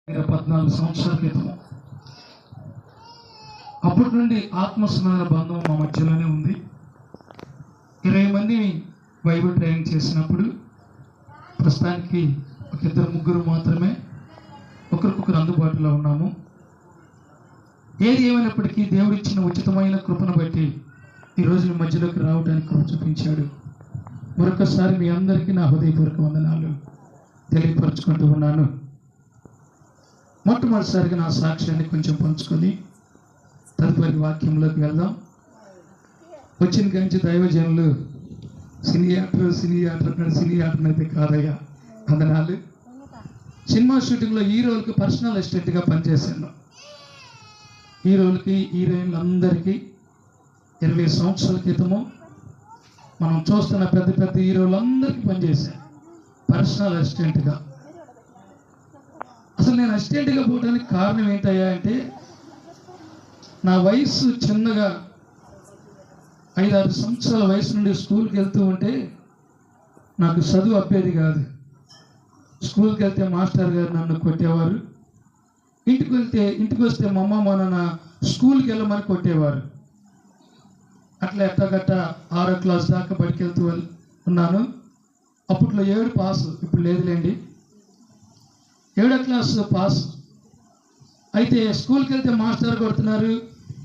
14 సంవత్సరాల క్రితం అప్పటి నుండి ఆత్మస్మరణ బంధం మా మధ్యలోనే ఉంది. 20 మందిని బైబిల్ ట్రైనింగ్ చేసినప్పుడు ప్రస్తుతానికి ఒక 2-3 మాత్రమే ఒకరికొకరు అందుబాటులో ఉన్నాము. ఏది ఏమైనప్పటికీ దేవుడిచ్చిన ఉచితమైన కృపను బట్టి ఈరోజు మీ మధ్యలోకి రావడానికి కృప చూపించాడు. మరొకసారి మీ అందరికీ నా హృదయపూర్వక వందనాలు తెలియపరచుకుంటూ ఉన్నాను. మొట్టమొదటిసారిగా నా సాక్ష్యాన్ని కొంచెం పంచుకొని తదుపరి వాక్యంలోకి వెళ్దాం. వచ్చిన కంచి దైవజనులు సినీ యాక్టర్ అయితే కాదయ్యా, వందనాలు. సినిమా షూటింగ్లో హీరోలకు పర్సనల్ అసిస్టెంట్గా పనిచేశాను. హీరోయిన్లందరికీ 20 సంవత్సరాల క్రితము మనం చూస్తున్న పెద్ద పెద్ద హీరోలందరికీ పనిచేశాను పర్సనల్ అసిస్టెంట్గా. అసలు నేను అసిస్టెంట్గా పోవడానికి కారణం ఏంటయ్యా అంటే, నా వయసు చిన్నగా 5-6 సంవత్సరాల వయసు నుండి స్కూల్కి వెళ్తూ ఉంటే నాకు చదువు అబ్బేది కాదు. స్కూల్కి వెళ్తే మాస్టర్ గారు నన్ను కొట్టేవారు, ఇంటికి వస్తే మా అమ్మ మా నాన్న స్కూల్కి వెళ్ళమని కొట్టేవారు. అట్లా ఎట్టగట్ట 6వ క్లాస్ దాకా బడికి వెళ్తూ ఉన్నాను. అప్పట్లో 7 పాస్, ఇప్పుడు లేదులేండి. 7వ క్లాస్ పాస్ అయితే స్కూల్కి వెళ్తే మాస్టర్ కొడుతున్నారు,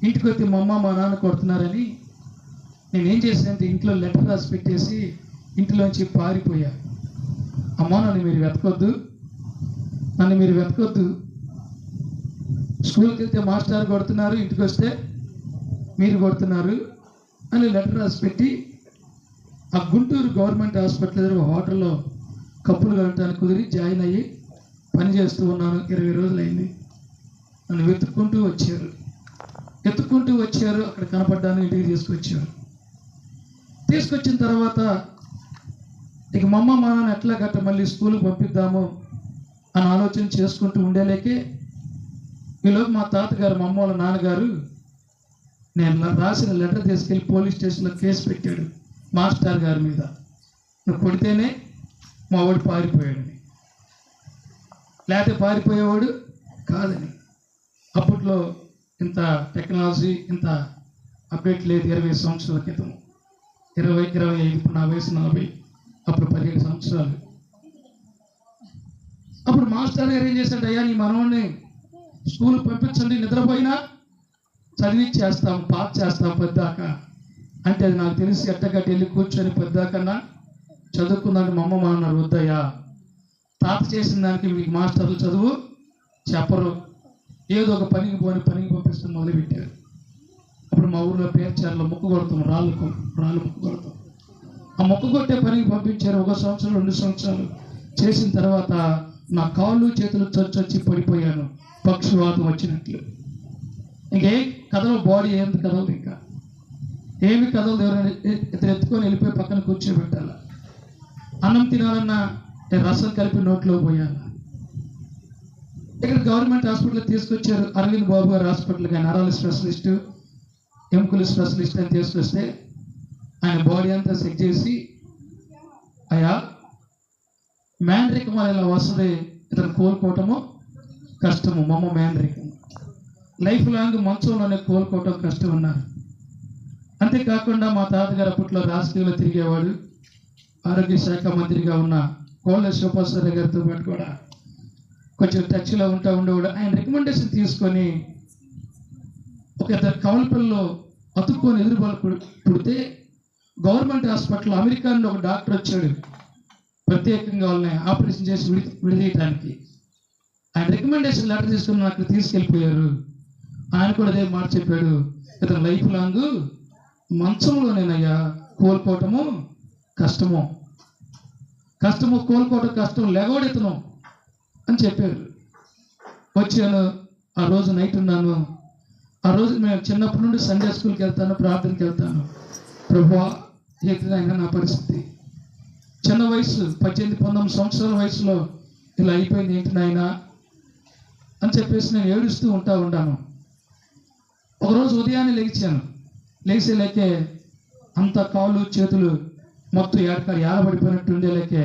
ఇంటికి వస్తే మా అమ్మ మా నాన్న కొడుతున్నారని నేనేం చేశానంటే ఇంట్లో లెటర్ రాసి పెట్టేసి ఇంట్లోంచి పారిపోయా. అమ్మ నన్ను మీరు వెతకొద్దు, స్కూల్కి వెళ్తే మాస్టర్ కొడుతున్నారు, ఇంటికి వస్తే మీరు కొడుతున్నారు అని లెటర్ రాసి పెట్టి ఆ గుంటూరు గవర్నమెంట్ హాస్పిటల్ దగ్గర హోటల్లో కప్పులు కలగడానికి కుదిరి జాయిన్ అయ్యి పని చేస్తూ ఉన్నాను. 20 రోజులైంది. నన్ను వెతుక్కుంటూ వచ్చారు. అక్కడ కనపడ్డాను, ఇంటికి తీసుకొచ్చిన తర్వాత ఇక మా అమ్మ మా నాన్న ఎట్లా గట్ట మళ్ళీ స్కూల్కి పంపిద్దాము అని ఆలోచన చేసుకుంటూ ఉండేలేకే ఈలోపు మా తాతగారు, మా అమ్మ వాళ్ళ నాన్నగారు నేను రాసిన లెటర్ తీసుకెళ్ళి పోలీస్ స్టేషన్లో కేసు పెట్టాడు మాస్టర్ గారి మీద. నువ్వు కొడితేనే మా వాడు పారిపోయాడని, లేకపోతే పారిపోయేవాడు కాదని. అప్పట్లో ఇంత టెక్నాలజీ, ఇంత అప్డేట్ లేదు. 20 సంవత్సరాల క్రితం, 25 ఇప్పుడు నా వయసు 40, అప్పుడు 17 సంవత్సరాలు. అప్పుడు మాస్టర్ గారు ఏం చేశాడు, అయ్యా నీ మనవాడిని స్కూల్కి పంపించండి, నిద్రపోయినా చదివిచ్చేస్తాం, పాస్ చేస్తాం పొద్దాక అంటే అది నాకు తెలిసి ఎట్టగట్టి వెళ్ళి కూర్చొని పొద్దాకన్నా చదువుకున్నాడు. మా అమ్మ మా అన్నారు, వద్దయ్యా తాత చేసిన దానికి మీకు మాస్టర్లు చదువు చెప్పరు, ఏదో ఒక పనికి పంపిస్తూ మొదలుపెట్టారు. అప్పుడు మా ఊళ్ళో పేర్చారులో ముక్కు కొడతాం, రాళ్ళు ముక్కు కొడతాం. ఆ ముక్కు కొట్టే పనికి పంపించారు. 1 సంవత్సరం 2 సంవత్సరాలు చేసిన తర్వాత నా కాళ్ళు చేతులు చొచ్చి పడిపోయాను, పక్షవాతం వచ్చినట్లు. ఇంకే కథలు, బాడీ ఏంది కదలదు, ఇంకా ఏమి కథలు. ఎవరైనా ఎత్తుకొని వెళ్ళిపోయి పక్కన కూర్చోబెట్టాలి. అన్నం తినాలన్నా రసం కలిపి నోట్లో పోయాలి. ఇక్కడ గవర్నమెంట్ హాస్పిటల్ తీసుకొచ్చారు. అరవింద్ బాబు గారు హాస్పిటల్కి నరాల స్పెషలిస్ట్, ఎముకల స్పెషలిస్ట్ అని తీసుకొస్తే ఆయన బాడీ అంతా చెక్ చేసి, అయ్యా మ్యాండ్రికం ఇలా వస్తుంది, ఇతను కోలుకోవటము కష్టము, మా అమ్మ మ్యాండ్రికం, లైఫ్ లాంగ్ మంచంలోనే కోలుకోవటం కష్టం అన్నారు. అంతేకాకుండా మా తాతగారు అప్పట్లో రాజకీయాల్లో తిరిగేవాడు. ఆరోగ్య శాఖ మంత్రిగా ఉన్న కోళ్ళ శివప్రసాద్ గారితో పాటు కూడా కొంచెం టచ్లో ఉండేవాడు. ఆయన రికమెండేషన్ తీసుకొని ఒక 2 కవల పిల్లలు అతుక్కొని ఎదురుబాలు పుడితే గవర్నమెంట్ హాస్పిటల్ అమెరికా నుండి ఒక డాక్టర్ వచ్చాడు, ప్రత్యేకంగా వాళ్ళని ఆపరేషన్ చేసి విడదీయటానికి. ఆయన రికమెండేషన్ లెటర్ తీసుకుని అక్కడ తీసుకెళ్ళిపోయారు. ఆయన కూడా అదే మాట చెప్పాడు, ఇతను లైఫ్ లాంగ్ మంచంలోనేనయ్యా, కోలుకోవటము కష్టము, కోలుకోవటం కష్టం, లెగోడు ఇతను అని చెప్పారు. వచ్చాను. ఆ రోజు నైట్ ఉన్నాను. ఆ రోజు మేము చిన్నప్పటి నుండి సండే స్కూల్కి వెళ్తాను, ప్రార్థనకి వెళ్తాను. ప్రభువా ఏంటైనా నా పరిస్థితి, చిన్న వయసు 18-19 సంవత్సరాల వయసులో ఇలా అయిపోయింది, ఏంటి నాయనా అని చెప్పేసి నేను ఏడుస్తూ ఉన్నాను. ఒకరోజు ఉదయాన్నే లేకే అంత కాళ్ళు చేతులు మొత్తం ఏడపడిపోయినట్టు ఉండేలేకే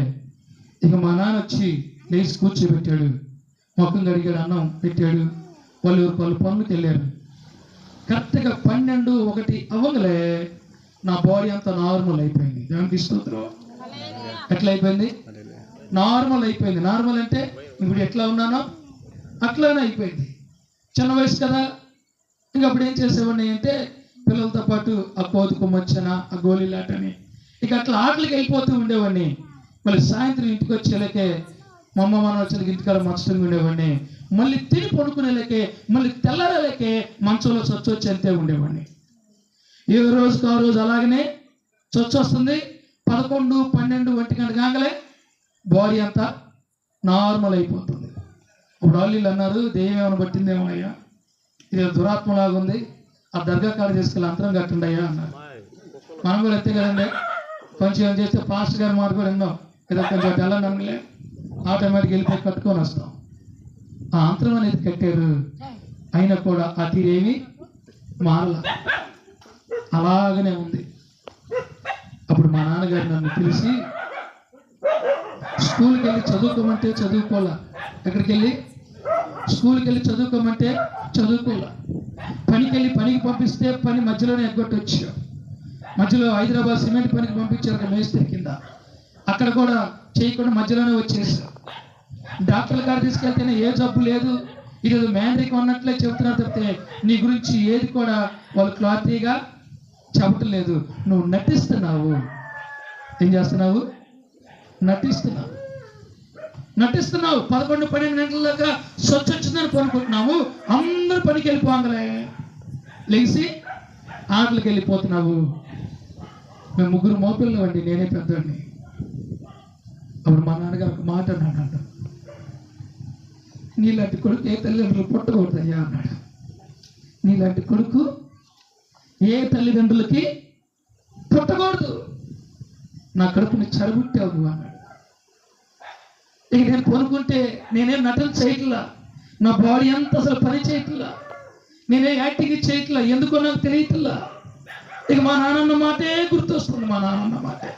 ఇక మా నాన్న వచ్చి లేచి కూర్చోబెట్టాడు. ముఖం కడిగాడు, అన్నం పెట్టాడు, వాళ్ళు పనులకు వెళ్ళారు. కరెక్ట్గా 12:01 అవ్వగలే నా బాడీ అంతా నార్మల్ అయిపోయింది. దానికి స్తోత్రం. ఎట్లా అయిపోయింది? నార్మల్ అయిపోయింది. నార్మల్ అంటే ఇప్పుడు ఎట్లా ఉన్నానో అట్లానే అయిపోయింది. చిన్న వయసు కదా. ఇంకా అప్పుడు ఏం చేసేవాడిని అంటే పిల్లలతో పాటు ఆ కోతి కొమ్మొచ్చన, ఆ గోళీలాటని ఇక అట్లా ఆటలకి వెళ్ళిపోతూ ఉండేవాడిని. మళ్ళీ సాయంత్రం ఇంటికి వచ్చేలాకే మా అమ్మ మన వచ్చేకి ఇంటికాడ మంచంగా ఉండేవాడిని. మళ్ళీ తిని పడుకునేలాకే మళ్ళీ తెల్లారేలాకే మంచంలో చొచ్చొచ్చి అంతే ఉండేవాడిని. ఏ రోజుకు ఆ రోజు అలాగనే చొచ్చొస్తుంది. 11, 12, 1 గంట కాగలే బాడీ అంతా నార్మల్ అయిపోతుంది. ఇప్పుడు వాళ్ళు అన్నారు, దెయ్యం ఏమైనా పట్టిందేమో అయ్యా, ఇది దురాత్మలాగా ఉంది, ఆ దర్గా కాడ తీసుకెళ్ళి అంతరం కట్టండి అయ్యా అన్నారు. మనం కూడా అంతే కదండి, కొంచెం ఏం చేస్తే పాస్టర్ గారి మాట కూడా విందాం, ఏదో కొంచెం వెళ్ళండి ఆటోమేటిక్ వెళ్ళిపోయి కట్టుకొని వస్తాం. ఆ అంతరం అనేది కట్టారు, అయినా కూడా ఆ తీరేమి మారల, అలాగనే ఉంది. అప్పుడు మా నాన్నగారు నన్ను పిలిచి స్కూల్కి వెళ్ళి చదువుకోమంటే చదువుకోవాలా, ఎక్కడికి వెళ్ళి స్కూల్కి వెళ్ళి చదువుకోమంటే చదువుకోవాలా, పనికి పంపిస్తే పని మధ్యలోనే ఎగ్గొట్టొచ్చు. మధ్యలో హైదరాబాద్ సిమెంట్ పనికి పంపించారు మేస్త్రి కింద, అక్కడ కూడా చేయకుండా మధ్యలోనే వచ్చేసారు. డాక్టర్ల కాడ తీసుకెళ్తేనే ఏ జబ్బు లేదు, ఇది మ్యాన్రిక్ ఉన్నట్లే చెబుతున్నారు తప్పితే నీ గురించి ఏది కూడా వాళ్ళు క్లారిటీగా చెప్పటం లేదు. నువ్వు నటిస్తున్నావు. ఏం చేస్తున్నావు? నటిస్తున్నావు. 11, 12 గంటల దాకా స్వచ్ఛొచ్చిందని కొనుక్కుంటున్నావు. అందరూ పనికి వెళ్ళిపోగలే లేచి ఆటలకు వెళ్ళిపోతున్నావు. మేము 3 మోపిల్లలు అండి, నేనే పెద్దవాడిని. అప్పుడు మా నాన్నగారు ఒక మాట అన్నాడు, నీలాంటి కొడుకు ఏ తల్లిదండ్రులు పుట్టకూడదయ్యా అన్నాడు. నీలాంటి కొడుకు ఏ తల్లిదండ్రులకి పుట్టకూడదు, నా కడుపుని చెడబుట్టావు నువ్వు అన్నాడు. ఇక నేను కొనుక్కుంటే నేనేం నటన చేయట్లా, నా బాడీ అంతా అసలు పని చేయట్లా, నేనే యాక్టింగ్ చేయట్లా, ఎందుకో నాకు తెలియట్లా. ఇక మా నాన్నన్న మాటే గుర్తొస్తుంది. మా నాన్నన్న మాటే,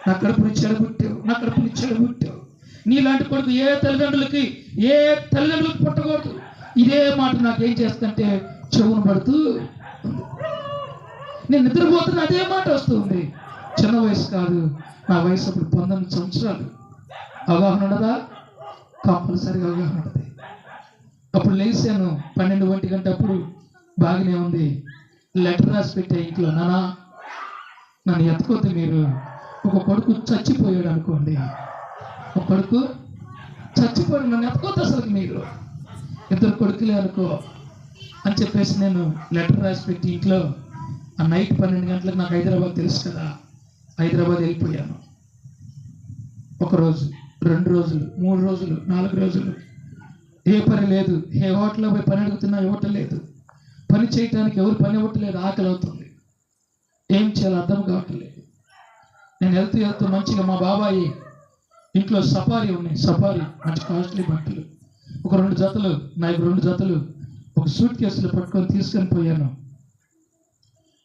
నా కడుపుని చెడబుట్టావు, నీలాంటి కొడుకు ఏ తల్లిదండ్రులకి పుట్టకూడదు. ఇదే మాట నాకేం చేస్తుంటే చెవును పడుతూ నేను నిద్రపోతున్నా అదే మాట వస్తుంది. చిన్న వయసు కాదు, నా వయసు అప్పుడు 19 సంవత్సరాలు. అవగాహన ఉండదా? కంపల్సరిగా అవగాహన ఉంటుంది. అప్పుడు లేచాను 12, 1 గంట అప్పుడు బాగానే ఉంది. లెటర్ రాసి పెట్టే ఇంట్లో, నానా నన్ను ఎత్తుకోద్దు మీరు, ఒక కొడుకు చచ్చిపోయాడు అనుకోండి, ఒక కొడుకు చచ్చిపోయాడు, నన్ను ఎత్తుకోద్దు అసలు మీరు, 2 కొడుకులే అనుకో అని చెప్పేసి నేను లెటర్ రాసి పెట్టి ఇంట్లో ఆ నైట్ 12 గంటలకు నాకు హైదరాబాద్ తెలుసు కదా, హైదరాబాద్ వెళ్ళిపోయాను. 1 రోజు, 2 రోజులు, 3 రోజులు, 4 రోజులు ఏ పని లేదు. ఏ హోటల్లో పోయి పని అడుగుతున్నా ఇవ్వటం లేదు, పని చేయటానికి ఎవరు పని ఇవ్వట్లేదు, ఆకలి అవుతుంది, ఏం చేయాలో అర్థం కావట్లేదు. నేను వెళ్తూ మంచిగా మా బాబాయి ఇంట్లో సఫారీ ఉన్నాయి, సఫారీ మంచి కాస్ట్లీ బట్టలు, ఒక 2 జతలు, నాకు 2 జతలు ఒక సూట్ కేసులో పట్టుకొని తీసుకొని పోయాను.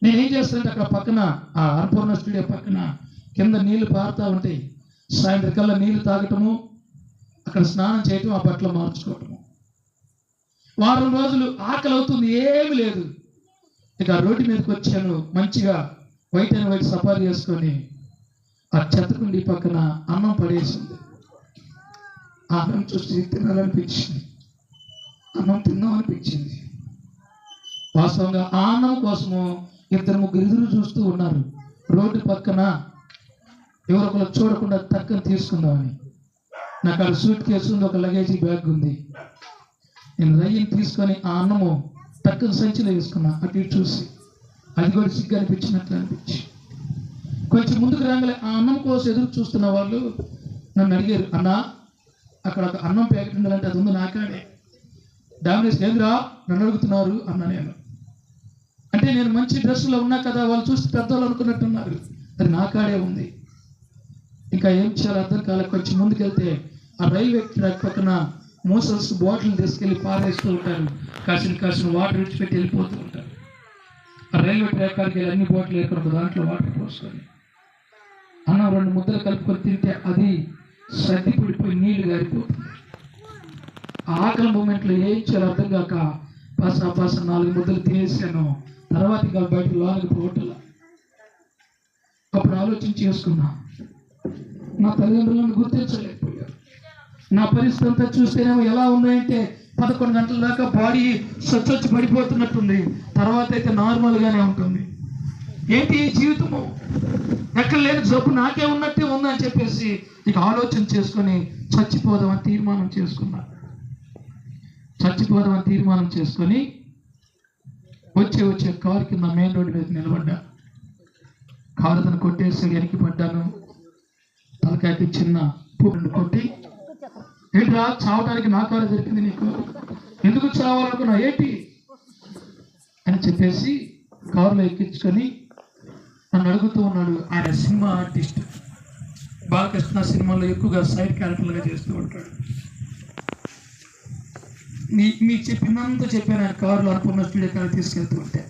నేనేం చేస్తానంటే అక్కడ పక్కన ఆ అన్నపూర్ణ స్టూడియో పక్కన కింద నీళ్లు పారుతూ ఉంటాయి. సాయంత్రం కల్లా నీళ్లు తాగటము, అక్కడ స్నానం చేయటం, ఆ బట్టలు మార్చుకోవటము. వారం రోజులు ఆకలి అవుతుంది, ఏమి లేదు. ఇక రోడ్డు మీదకి వచ్చాను, మంచిగా వైట్ అండ్ వైట్ సఫారీ చేసుకొని ఆ చెత్తకుండి పక్కన అన్నం పడేసింది. అన్నం చూసి తినాలనిపించింది, అన్నం తిన్నామనిపించింది. వాస్తవంగా ఆ అన్నం కోసము 2-3 ఎదురు చూస్తూ ఉన్నారు. రోడ్డు పక్కన ఎవరొకరు చూడకుండా తక్కువ తీసుకుందామని. నాకు అక్కడ సూట్ కేసు ఉంది, ఒక లగేజీ బ్యాగ్ ఉంది. నేను రయ్యని తీసుకొని ఆ అన్నము తక్కువ సంచిలో వేసుకున్నా. అటు ఇటు చూసి అది కూడా సిగ్గు అనిపించినట్లు అనిపించి కొంచెం ముందుకు రాగలే ఆ అన్నం కోసం ఎదురు చూస్తున్న వాళ్ళు నన్ను అడిగారు, అన్నా అక్కడ ఒక అన్నం ప్యాకెట్ ఉండాలంటే అది ఉంది నాకాడే, డామినేషన్ ఏందిరా నన్ను అడుగుతున్నారు అన్నా. నేను అంటే నేను మంచి డ్రెస్సులో ఉన్నా కదా, వాళ్ళు చూసి పెద్దవాళ్ళు అనుకున్నట్టున్నారు, అది నాకాడే ఉంది. ఇంకా ఏం చేయాలో అర్థం కాలే. కొంచెం ముందుకు వెళ్తే ఆ రైల్వే ట్రాక్ పక్కన మోసల్స్ బాటిల్ తీసుకెళ్ళి పారేస్తూ ఉంటారు, కాసిన వాటర్ విడిచిపెట్టి వెళ్ళిపోతూ ఉంటారు. ఆ రైల్వే ట్రాక్ కాడికి వెళ్ళి అన్ని బాటిల్ వేసుకుని దాంట్లో వాటర్ పోసుకొని అన్నం 2 ముద్దలు కలుపుకొని తింటే అది సర్ది పడిపోయి నీళ్లు గారిపోతుంది. ఆకలి మూమెంట్లో ఏం చేయాలో అర్థం కాక పాస 4 ముద్దలు తినేసాను. తర్వాత ఇంకా బయట లోనికి పోవట్ల. అప్పుడు ఆలోచన చేసుకున్నా, నా తల్లిదండ్రులను గుర్తించలేకపోయారు. నా పరిస్థితి అంతా చూస్తేనేమో ఎలా ఉన్నాయంటే 11 గంటల దాకా బాడీ సొచ్చొచ్చి పడిపోతున్నట్టుంది, తర్వాత అయితే నార్మల్గానే ఉంటుంది. ఏంటి జీవితము, ఎక్కడ లేని జబ్బు నాకే ఉన్నట్టే ఉందని చెప్పేసి ఇక ఆలోచన చేసుకొని చచ్చిపోదామని తీర్మానం చేసుకున్నా. వచ్చే కారు కింద మెయిన్ రోడ్డు మీద నిలబడ్డా. కారు తను కొట్టేసి వెనక్కి పడ్డాను. తలకాయకి చిన్న పూలు కొట్టి, ఏంట్రా చావడానికి నా కారు దొరికింది నీకు, ఎందుకు చావాలనుకున్నా ఏంటి అని చెప్పేసి కారులో ఎక్కించుకొని నన్ను అడుగుతూ ఉన్నాడు. ఆయన సినిమా ఆర్టిస్ట్, బాలకృష్ణ సినిమాలో ఎక్కువగా సైడ్ క్యారెక్టర్లుగా చేస్తూ ఉంటాడు. మీకు చెప్పినంత చెప్పాను. ఆయన కారులో అనుకున్న స్టూడియో కారు తీసుకెళ్తూ ఉంటే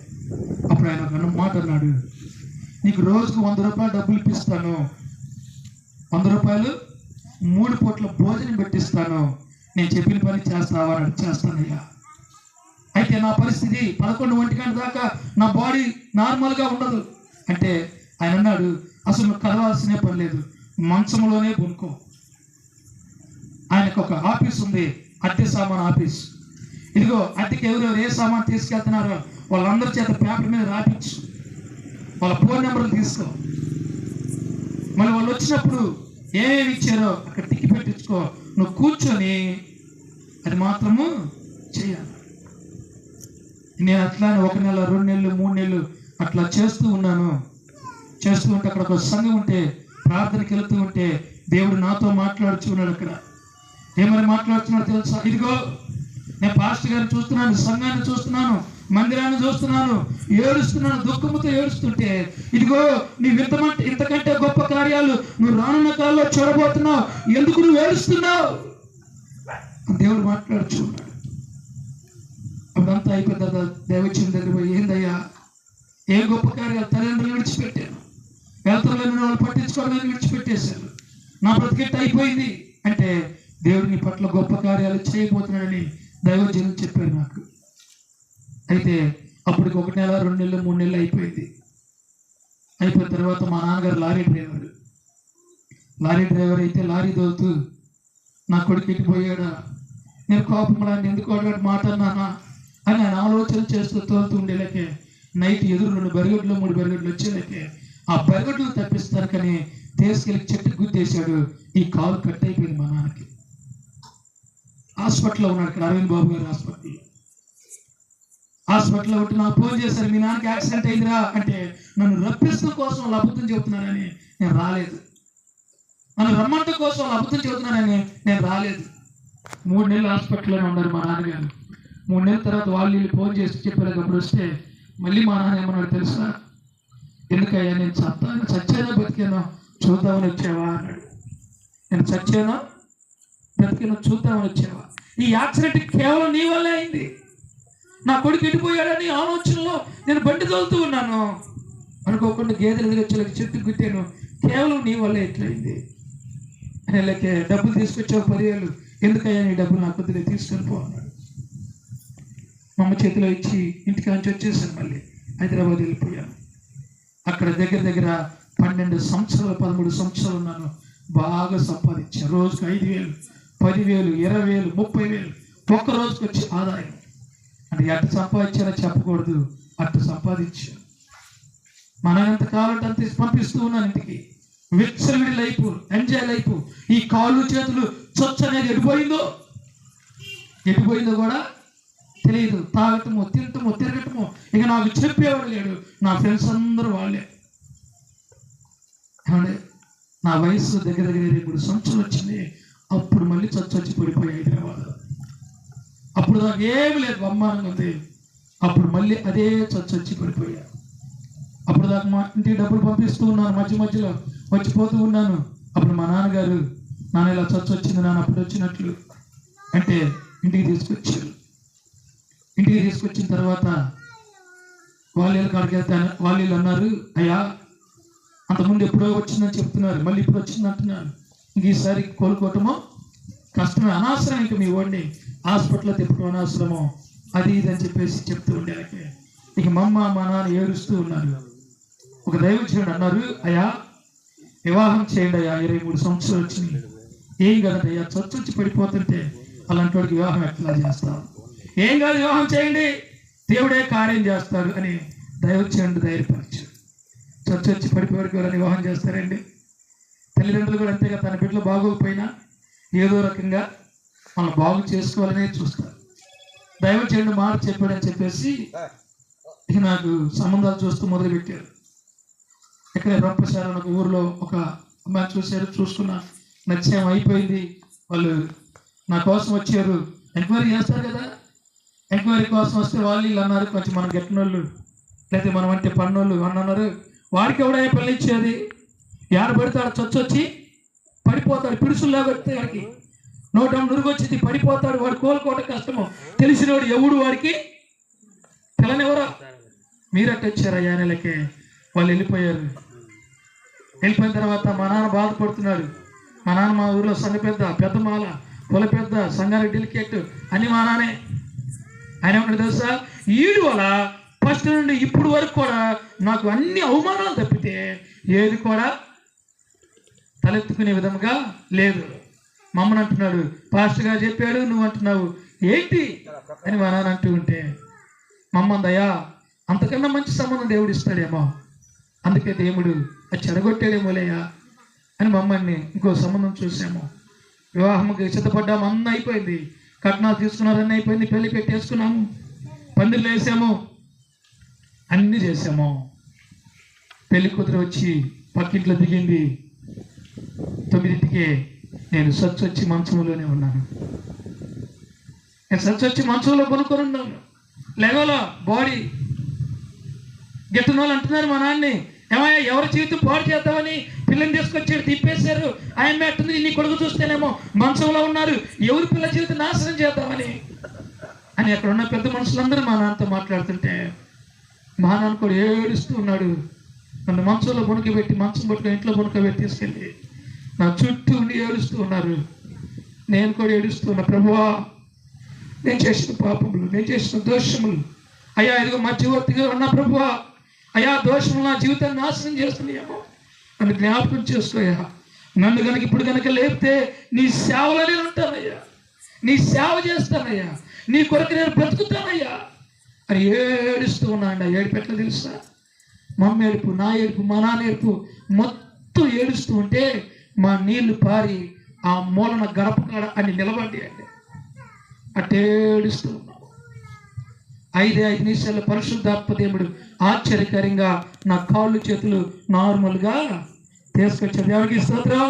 అప్పుడు ఆయన ఒక మాట అన్నాడు, నీకు రోజుకు 100 రూపాయలు డబ్బులు ఇప్పిస్తాను, 100 రూపాయలు 3 పూట్ల భోజనం పెట్టిస్తాను, నేను చెప్పిన పని చేస్తావా అని. చేస్తానయ్యా. అయితే నా పరిస్థితి 11 ఒంటి గంట దాకా నా బాడీ నార్మల్గా ఉండదు అంటే ఆయన అన్నాడు, అసలు నువ్వు కలవాల్సిన పని లేదు, మంచంలోనే కొనుక్కో. ఆయనకు ఒక ఆఫీస్ ఉంది, అద్దె సామాన్ ఆఫీస్. ఇదిగో అద్దెకి ఎవరెవరు ఏ సామాన్ తీసుకెళ్తున్నారో వాళ్ళందరి చేత పేపర్ మీద రాపించు, వాళ్ళ ఫోన్ నెంబర్లు తీసుకో, మళ్ళీ వాళ్ళు వచ్చినప్పుడు ఏమేమి ఇచ్చారో అక్కడ టిక్కి పెట్టించుకో, నువ్వు కూర్చొని అది మాత్రము చేయాలి. నేను అట్లానే 1 నెల 2 నెలలు 3 నెలలు అట్లా చేస్తూ ఉన్నాను. చేస్తూ ఉంటే అక్కడ ఒక సంఘం ఉంటే ప్రార్థనకి వెళుతూ ఉంటే దేవుడు నాతో మాట్లాడుచున్నాడు. అక్కడ ఏమని మాట్లాడుతున్నాడు తెలుసా? ఇదిగో నేను పాస్టర్ గారిని చూస్తున్నాను, సంఘాన్ని చూస్తున్నాను, మందిరాన్ని చూస్తున్నాను, ఏడుస్తున్నాను, దుఃఖముతో ఏడుస్తుంటే ఇదిగో నీవు ఇంతకంటే గొప్ప కార్యాలు నువ్వు రానున్న కాలంలో చూడబోతున్నావు, ఎందుకు నువ్వు ఏడుస్తున్నావు? దేవుడు మాట్లాడుచున్నాడు. అప్పుడంతా అయిపోయిన తర్వాత దేవచ్చిన దగ్గర పోయి, ఏందయ్యా ఏ గొప్ప కార్యాలు, తల్లిదండ్రులు విడిచిపెట్టాను, వెళ్తలేని వాళ్ళు పట్టించుకోవడానికి విడిచిపెట్టేశారు, నా బ్రతికెట్టు అయిపోయింది అంటే దేవుడు నీ పట్ల గొప్ప కార్యాలు చేయబోతున్నాడని దైవజనులు చెప్పారు నాకు. అయితే అప్పటికి 1 నెల 2 నెలలు 3 నెలలు అయిపోయింది. అయిపోయిన తర్వాత మా నాన్నగారు లారీ డ్రైవర్ అయితే లారీ తోలుతూ నా కొడుకు ఎట్టిపోయాడా, నేను కోపంలో ఎందుకు అడిగాడు మాట అన్నానా అని ఆయన ఆలోచన చేస్తూ తోలుతూ ఉండేలాకే నైట్ ఎదురు 2 బరిగడ్లు 3 బరిగడ్లు వచ్చేలాకే ఆ బరిగడ్లు తప్పిస్తారు కానీ తీసుకెళ్ళి చెట్టుకు గుద్దేశాడు. ఈ కాలు కట్ అయిపోయింది. మా నాన్నకి హాస్పిటల్లో ఉన్నాడు. ఇక్కడ అరవింద్ బాబు గారు హాస్పిటల్లో ఉంటే నాకు ఫోన్ చేశారు, మీ నాన్నకి యాక్సిడెంట్ అయిందిరా అంటే నన్ను రప్పిస్తూ కోసం వాళ్ళు అబద్ధం చెబుతున్నానని నేను రాలేదు, నన్ను రమ్మంట కోసం వాళ్ళు అబద్ధం చెబుతున్నానని నేను రాలేదు. 3 నెలలు హాస్పిటల్లోనే ఉన్నారు మా నాన్నగారు. 3 నెలల తర్వాత వాళ్ళు ఫోన్ చేసి చెప్పారు. అప్పుడు వస్తే మళ్ళీ మా నాన్న ఏమన్నాడు తెలుసా? ఎందుకయ్యా నేను చచ్చానో బతికానో చూద్దామని వచ్చావా అన్నాడు. నేను చచ్చానో బ్రతికినో చూద్దామని వచ్చావా? ఈ యాక్సిడెంట్ కేవలం నీ వల్లే అయింది. నా కొడుకు ఎడిపోయాడని ఆలోచనలో నేను బండి తోలుతూ ఉన్నాను, అనుకోకుండా గేదెలు ఎదురొచ్చేలాగా చెట్టు గుట్టాను, కేవలం నీ వల్లే ఎట్లయింది. నెలకే డబ్బులు తీసుకొచ్చావు 10,000, ఎందుకయ్యా నీ డబ్బులు నా కొద్దిగా తీసుకొని పో అన్నాడు. మా అమ్మ చేతిలో ఇచ్చి ఇంటికి నుంచి వచ్చేసాను. మళ్ళీ హైదరాబాద్ వెళ్ళిపోయాను. అక్కడ దగ్గర 12 సంవత్సరాలు 13 సంవత్సరాలు ఉన్నాను. బాగా సంపాదించాను. రోజుకు 5,000, 10,000, 20,000, 30,000 ఒక్క రోజుకి వచ్చి ఆదాయం. అంటే అట్టు సంపాదించానో చెప్పకూడదు, అట్టు సంపాదించాను. మనం ఎంత కావాలంటే అంత పంపిస్తూ ఉన్నాను ఇంటికి. విచ్చలవిడి లైఫ్, ఎంజాయ్ లైఫ్. ఈ కాళ్ళు చేతులు చొచ్చు అనేది ఎడిపోయిందో కూడా తెలియదు. తాగటము, తినటము, తిరగటము, ఇక నాకు చెప్పేవాడు లేడు. నా ఫ్రెండ్స్ అందరూ వాళ్ళే. నా వయసు దగ్గర 3 సంవత్సరాలు వచ్చింది. అప్పుడు మళ్ళీ చచ్చి పడిపోయి హైదరాబాద్. అప్పుడు నాకు ఏమి లేదు, బొమ్మానంగా ఉంది. అప్పుడు మళ్ళీ అదే చచ్చి పడిపోయా. అప్పుడు దాకా మా ఇంటికి డబ్బులు పంపిస్తూ ఉన్నాను, మధ్యలో వచ్చిపోతూ ఉన్నాను. అప్పుడు మా నాన్నగారు, నాన్న ఇలా వచ్చింది నాన్న అప్పుడు వచ్చినట్లు అంటే ఇంటికి తీసుకొచ్చారు. ఇంటికి తీసుకొచ్చిన తర్వాత వాళ్ళు కాడికి వెళ్తాను. వాళ్ళు అన్నారు, అయ్యా అంతకుముందు ఎప్పుడో వచ్చిందని చెప్తున్నారు, మళ్ళీ ఇప్పుడు వచ్చింది అంటున్నారు. ఇంక ఈసారి కోలుకోవటమో కష్టమే, అనవసరం. ఇంక మీ వాడిని హాస్పిటల్లో తిప్పడం అనవసరము, అది ఇది అని చెప్పేసి చెప్తూ ఉండేవాళ్ళకి ఇక మా నాన్న ఏడుస్తూ ఉన్నారు. ఒక దైవజనుడు అన్నారు, అయ్యా వివాహం చేయండి అయ్యా, 23 సంవత్సరాలు వచ్చినాయి, ఏం కదయ్యా చచ్చి పడిపోతుంటే అలాంటి వాడికి వివాహం ఎట్లా చేస్తాం, ఏం కాదు వివాహం చేయండి దేవుడే కార్యం చేస్తాడు అని దైవజనుడు ధైర్యపరిచాడు. చచ్చి పడిపోయాడికి ఎవరైనా వివాహం చేస్తారండి? తల్లిదండ్రులు కూడా అంతేగా, తన బిడ్డలు బాగోకపోయినా ఏదో రకంగా మనం బాగు చేసుకోవాలనే చూస్తారు. దైవజనుడు మాట చెప్పాడని చెప్పేసి ఇక నాకు సంబంధాలు చూస్తూ మొదలుపెట్టారు. ఇక్కడ రొంపసారి ఒక ఊర్లో ఒక అమ్మాయి చూశారు, చూసుకున్నా నచ్చేం అయిపోయింది. వాళ్ళు నా కోసం వచ్చారు, ఎంక్వైరీ చేస్తారు కదా, ఎంక్వైరీ కోసం వస్తే వాళ్ళు వీళ్ళు అన్నారు, కొంచెం మనం గెట్టినోళ్ళు లేకపోతే మనం అంటే పన్నోళ్ళు అని అన్నారు. వాడికి ఎవడైనా పెళ్ళి ఇచ్చేది, యాడ పడతాడు చొచ్చొచ్చి పడిపోతాడు, పిడుసుల్లో కొడితే వాడికి నోటం నురుగొచ్చింది పడిపోతాడు, వాడు కోలుకోవడం కష్టము. తెలిసినోడు ఎవడు వాడికి పిల్లనెవరో. మీరట్టు వచ్చారు అయ్యా నెలకే. వాళ్ళు వెళ్ళిపోయారు. వెళ్ళిపోయిన తర్వాత మా నాన్న బాధపడుతున్నాడు. మా నాన్న మా ఊరిలో సంఘ పెద్ద మాల కుల పెద్ద సంఘానికి డెలికేట్ అని మా నాన్నే. ఆయన ఏమన్నా తెలుసా, ఈడు వల్ల ఫస్ట్ నుండి ఇప్పుడు వరకు కూడా నాకు అన్ని అవమానాలు తప్పితే ఏది కూడా తలెత్తుకునే విధంగా లేదు. మమ్మల్ని అంటున్నాడు, పాస్టర్ గారు చెప్పాడు నువ్వు అంటున్నావు ఏంటి అని మా నాన్న అంటూ ఉంటే, మమ్మందయ్యా అంతకన్నా మంచి సంబంధం దేవుడు ఇస్తాడేమో, అందుకే దేవుడు అది చెడగొట్టాడేమోలేయా అని మమ్మల్ని ఇంకో సంబంధం చూసాము. వివాహంకి సిద్ధపడ్డాము, అన్నీ అయిపోయింది, కట్నాలు తీసుకున్నారు, అన్నీ అయిపోయింది, పెళ్లి పెట్టేసుకున్నాము, పందిర్లు వేసాము, అన్నీ చేసాము. పెళ్లి కూతురు వచ్చి పక్కింట్లో దిగింది. 9ంటికే నేను సచ్చొచ్చి మంచంలోనే ఉన్నాను. నేను సచ్చొచ్చి మంచంలో కొనుక్కొని ఉన్నాను. లెగలో బాడీ గెట్టిన వాళ్ళు అంటున్నారు మా నాన్ని, ఏమయ్యా ఎవరి జీవితం పాడు చేద్దామని పిల్లని తీసుకొచ్చాడు, తిప్పేశారు, ఆయన అంటుంది నీ కొడుకు చూస్తేనేమో మంచంలో ఉన్నారు, ఎవరి పిల్ల జీవితం నాశనం చేద్దామని అని అక్కడ ఉన్న పెద్ద మనుషులందరూ మా నాన్నతో మాట్లాడుతుంటే మా నాన్న కూడా ఏడుస్తూ ఉన్నాడు. నన్ను మంచంలో బొనుకబెట్టి మంచం పట్టుకొని ఇంట్లో బొనుకబెట్టి తీసుకెళ్ళి నా చుట్టూ ఉండి ఏడుస్తూ ఉన్నారు. నేను కూడా ఏడుస్తూ ఉన్నా, ప్రభువా నేను చేసిన పాపములు, నేను చేసిన దోషములు అయ్యా ఇదిగో మధ్యవర్తిగా ఉన్నా ప్రభువా, అయ్యా దోషములు నా జీవితాన్ని నాశనం చేస్తున్నాయేమో, నన్ను జ్ఞాపకం చేసుకోయా, నన్ను కనుక ఇప్పుడు కనుక లేపితే నీ సేవలోనే ఉంటానయ్యా, నీ సేవ చేస్తానయ్యా, నీ కొరకు నేను బ్రతుకుతానయ్యా అని ఏడుస్తూ ఉన్నాను. ఏడుపు ఎట్లా తెలుసా, మమ్మ ఏడుపు, నా ఏడుపు, మా నాన్న ఏడుపు మొత్తం ఏడుస్తూ ఉంటే మా నీళ్లు పారి ఆ మూలన గడప కాడ అని నిలబడి అండి అట్టే ఏడుస్తూ ఉన్నాం. 5 నిమిషాల పరిశుద్ధాత్మ దేవుడు ఆశ్చర్యకరంగా నా కాళ్ళు చేతులు నార్మల్గా తీసుకొచ్చాడు. ఎవరికి స్తోత్రం,